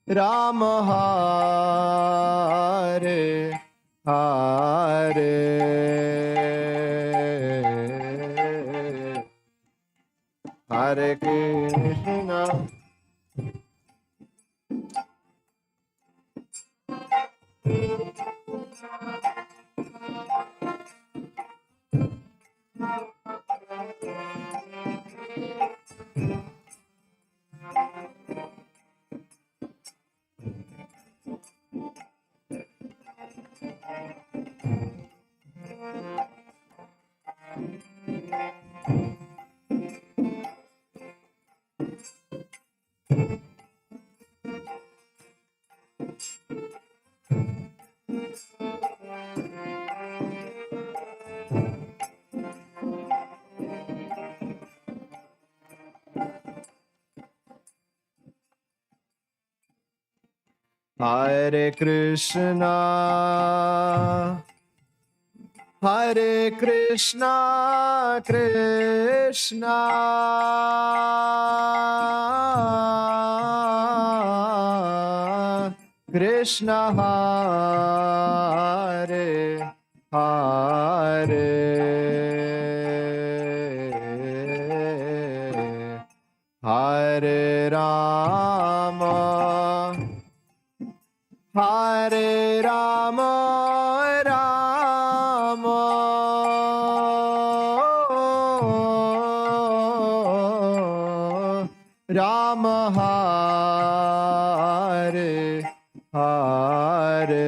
Rama Hare Hare Hare Krishna Hare Krishna Hare Krishna Krishna Krishna Hare Hare Hare Rama Hare Rama Rama Rama Hare Hare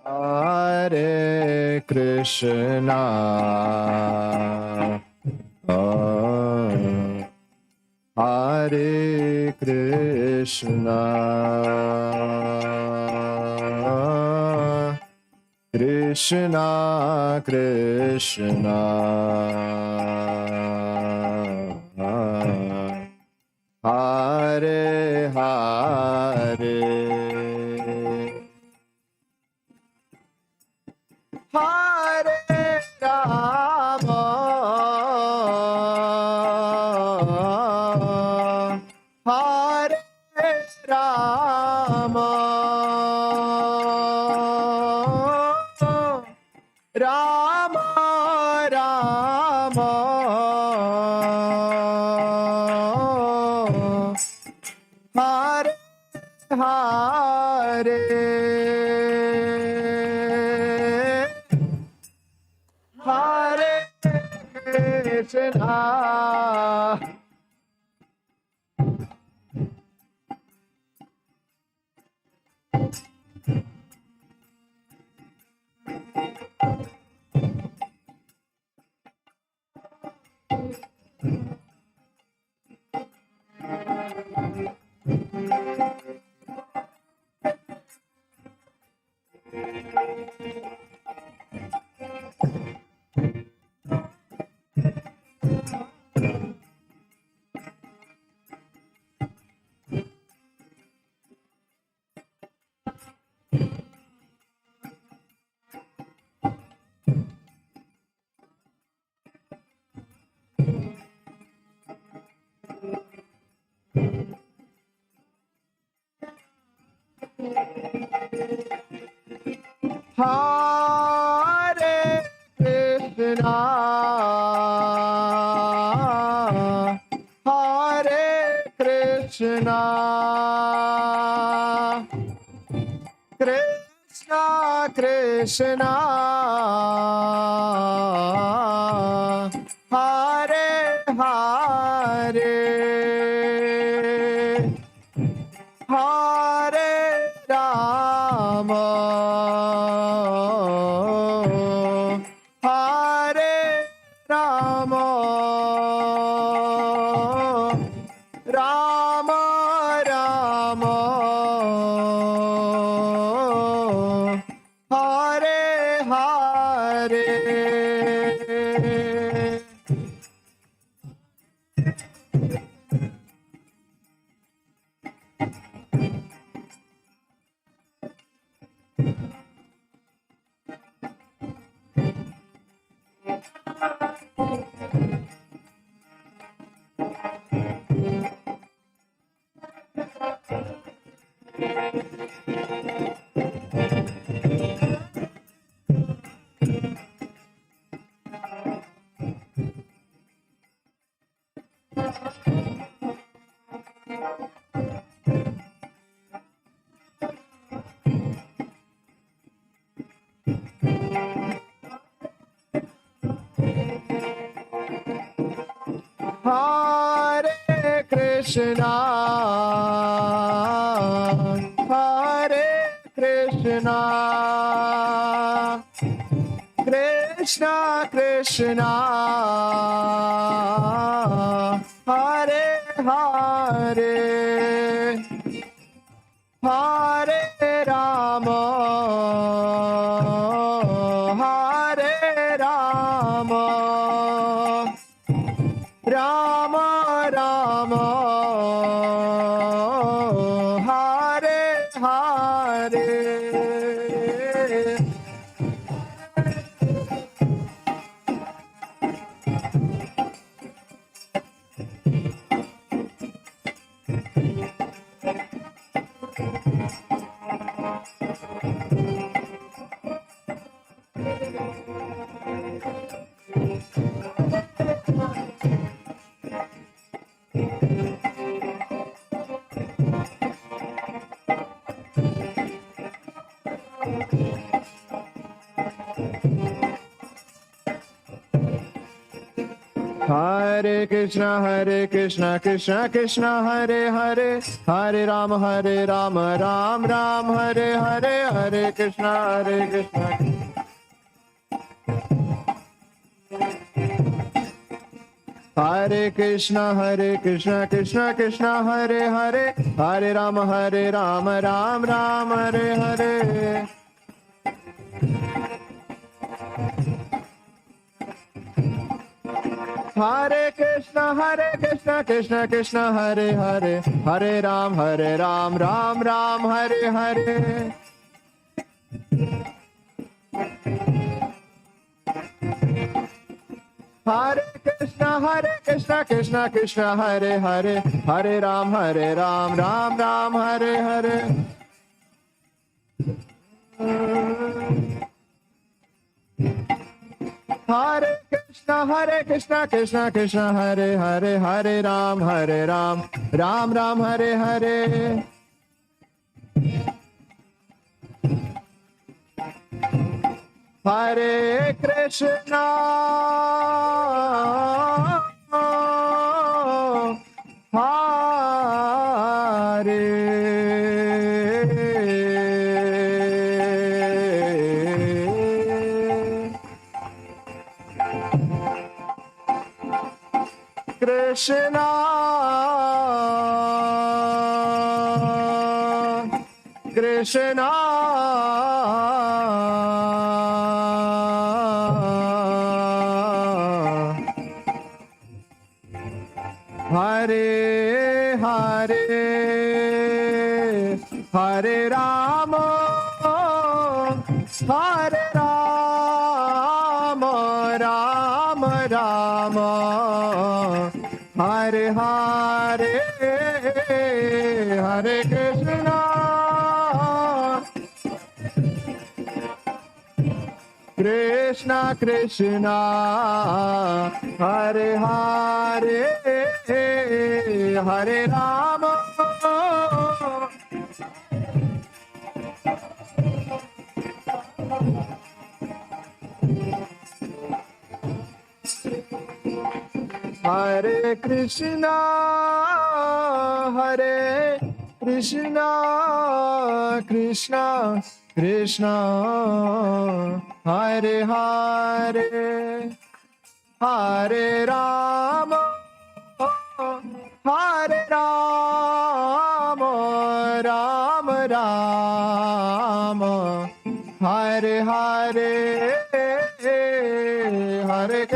Hare Krishna Hare Hare Krishna, Krishna Krishna, Hare Hare, Hare Rama, Hare Rama, Rama Rama, Hare Hare, Hare Krishna, Hare Krishna, Hare Krishna, Krishna Krishna, Hare Hare, Hare Rama, Hare Rama, Rama Rama, Hare Hare. Hare Krishna, Hare Krishna, Krishna Krishna, Hare Hare, Hare Rama, Hare Rama, Rama Rama, Hare Hare. Hare Krishna, Krishna Krishna, Hare Hare, Hare Rama, Ram Ram, Hare Hare, Hare Krishna, Hare Krishna Krishna Krishna Hare Hare, Hare Rama Ram Ram Hare Hare. Hare Krishna Krishna Krishna Hare Hare, Hare Ram Ram Hare Hare. Hare Krishna Krishna Krishna Hare Hare, Hare Ram Ram Hare Hare. Hare Krishna Krishna Krishna Hare Hare, Hare Ram Ram Hare Hare. Hare Krishna Krishna Krishna Hare Hare Hare Rama Hare Rama Rama Rama Hare Hare Hare Krishna Krishna Krishna Hare Hare Hare Rama Hare Krishna Hare Krishna Krishna Krishna Hare Hare Hare Rama Hare Rama Rama Rama Hare Hare Hare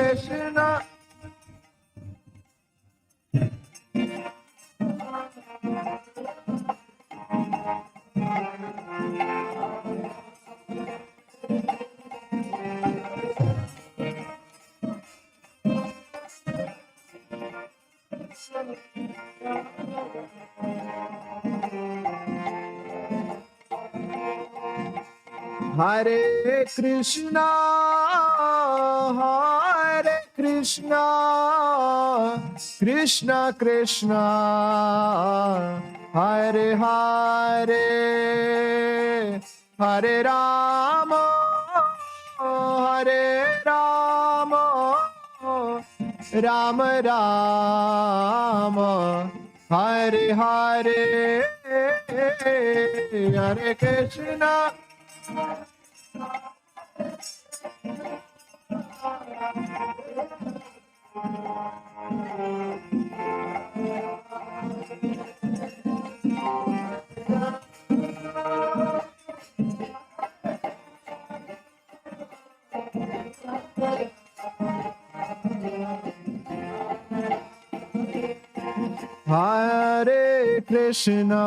Krishna Hare Krishna Krishna Krishna Hare Hare Hare Rama Hare Rama Rama Rama Hare Hare Hare Krishna Hare Krishna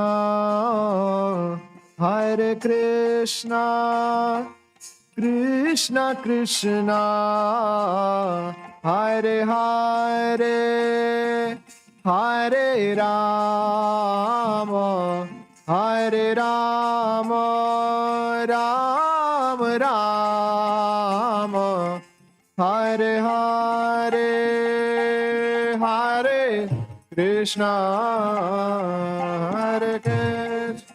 Hare Krishna Krishna Krishna Hare Hare Hare Rama Hare Rama Rama Rama Hare Hare Hare Krishna Hare Krishna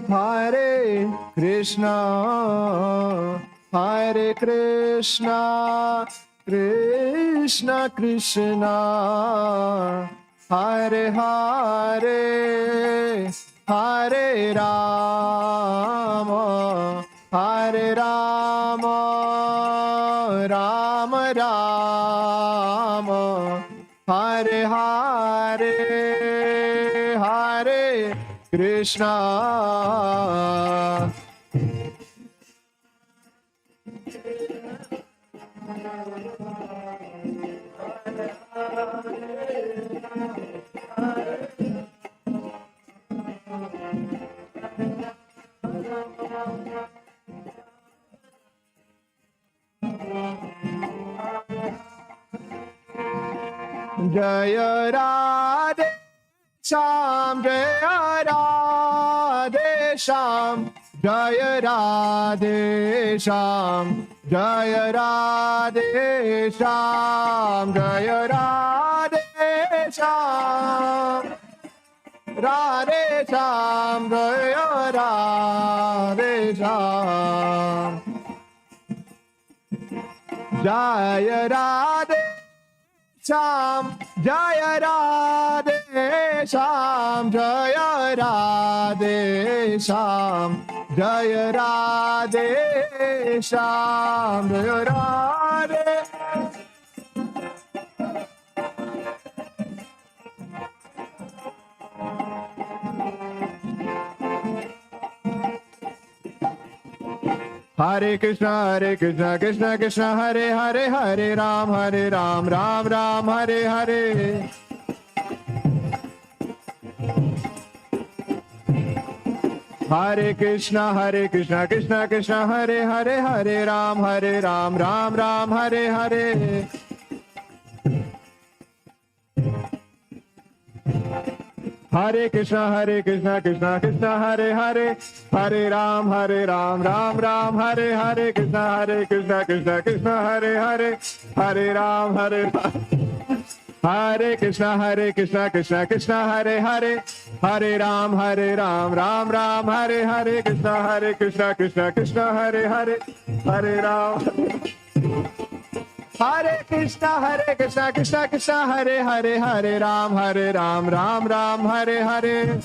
Hare Hare Krishna, Hare Krishna, Krishna Krishna, Hare Hare, Hare Rama, Hare Rama, Rama Rama, Hare Hare, Hare Krishna. Jaya Radhe Sham, Jaya Radhe Sham, Jaya Radhe Sham, Jaya Radhe Sham, Jaya Radhe Sham, Radhe Sham, Jaya Radhe Sham, Jaya Radhe Sham, Jaya Radhe Sham, Jaya Radhe Sham, Jaya Radhe Sham, Jaya Radhe. Hare Krishna, Krishna Krishna, Hare Hare, Hare Ram, Ram Ram, Hare Hare. Hare Krishna, Krishna Krishna, Hare Hare, Hare Ram, Ram Ram, Hare Hare. Hare Krishna, Krishna Krishna, Hare Hare, Hare Ram, Ram Ram, Hare Hare. Krishna, Krishna, Hare Hare, Hare Ram, Hare Krishna, Krishna, Hare Hare, Hare Ram, Ram Ram, Hare Hare. Krishna, Krishna, Hare Hare, Hare Ram. Hare Krishna, Krishna, Hare Hare, Hare Ram, Ram Ram, Hare Hare.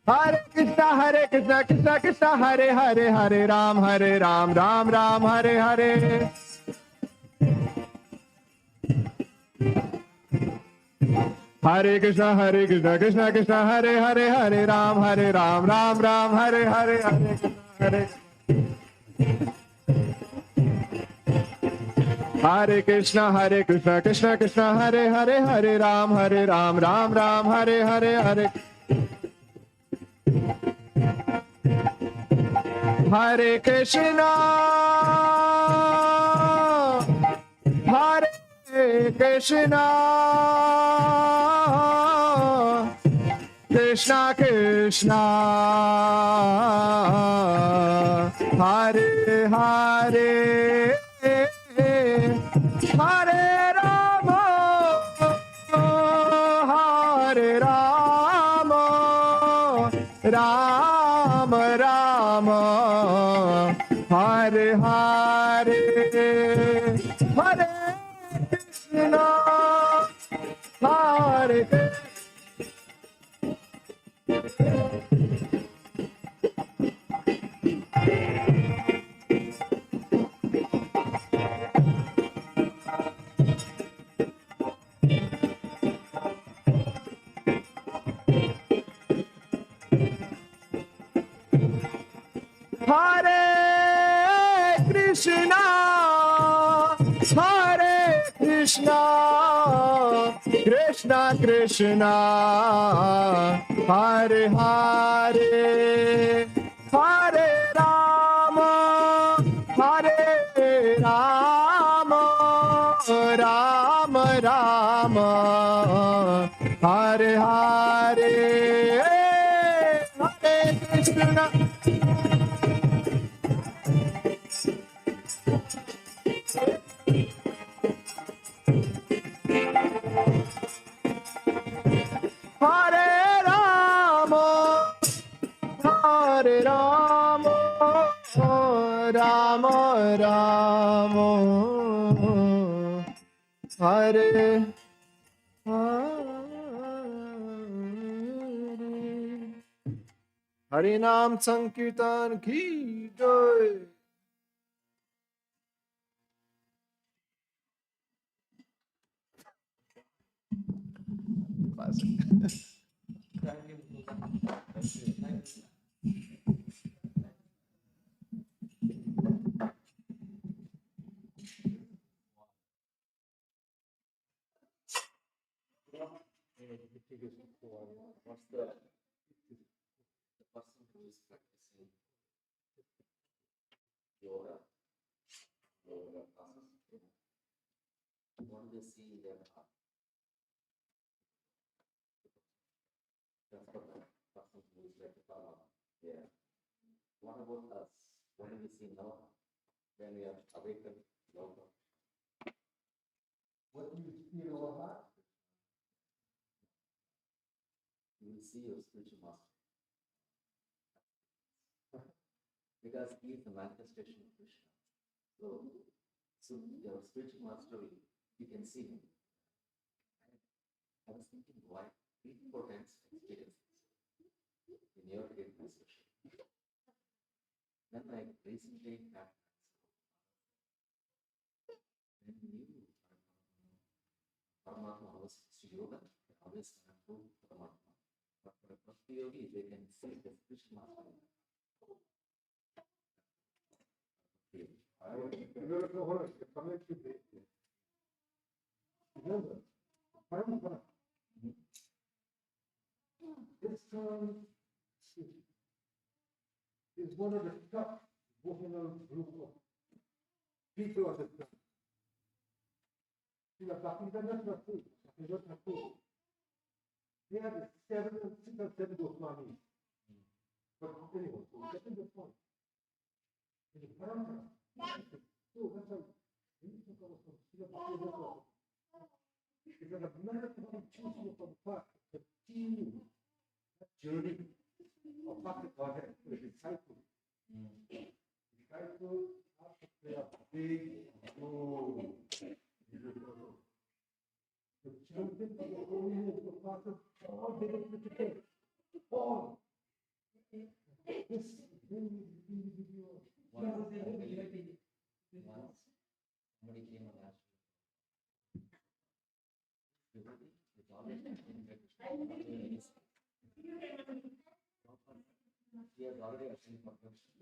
Hare Krishna, Krishna, Hare Hare, Hare Ram, Ram Ram, Hare Hare. Hare Krishna, Krishna, Hare Hare, Hare Ram, Ram Ram, Hare Hare. Hare Krishna, Krishna, Hare Hare, Hare Ram, Ram Ram, Hare Hare. Hare Krishna, Hare Krishna, Krishna Krishna, Hare Hare, Hare Rama, Hare Rama, Rama Rama, Hare Hare, Hare Krishna, Hare Krishna. Hare Krishna, Hare Krishna, Krishna Krishna, Hare Hare, Hare Rama, Hare Rama, Rama Rama, Hare Hare, Hare Krishna. Rama Rama Hare Hare Harinam Sankirtan ki jai. What do they see in their heart? That's what the person who is like the Baba. Yeah. What about us? What do we see now when we are awakened? What do you see in our heart? You will see your spiritual master. Because he is the manifestation of Krishna. So your spiritual master, you can see him. I was thinking, why 3-4 times experiences in your greatness, Krishna. Then I recently had when you Paramatma was yoga, always connect to Paramatma. But for a Bhakti yogi, they can see the spiritual master. Remember, parampara. This is one of the top devotional group of people of the time. They have 6 or 7 Goswamis. But anyway, getting the point. In the parampara, so that's why we need to go from Srila Bhakti-Vedanta. It's like a marathon choosing from the path, continue that journey of Bhakti Godhead for the disciple. The disciple has to play a big role. The children of the holiness of the Father, all they get to take. All. This is really individual. Once somebody came and asked devotee with all his he has already achieved perfection.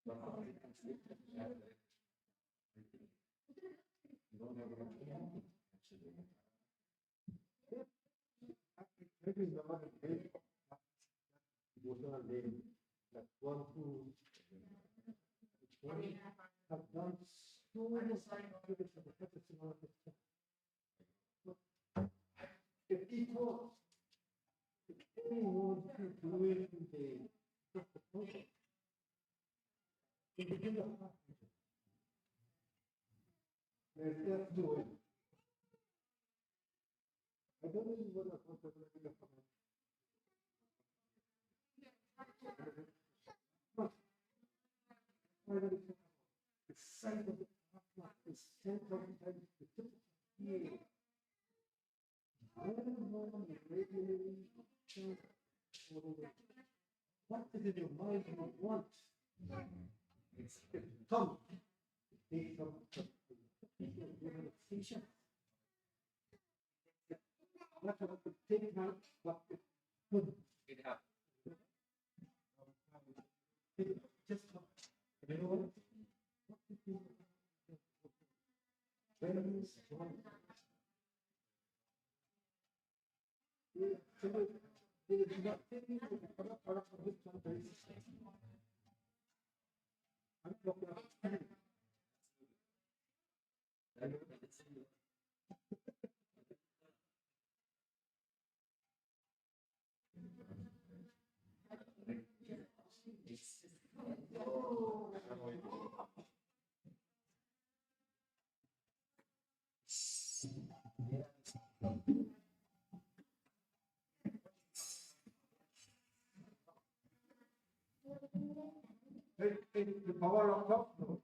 What that means, you don't have to actually. Maybe the other day, devotional name, that one who have done so much service for the purpose of the church. If people, if anyone to do it in the just the project, they begin to have let's just do it. I don't know what I'm going to do. The sight of the Atma is 10,000 times the tip of the ear. What is in your mind you want? It's the tongue. Take some relaxation. What about the take now? What it could it happen? Just you know what? The power of God.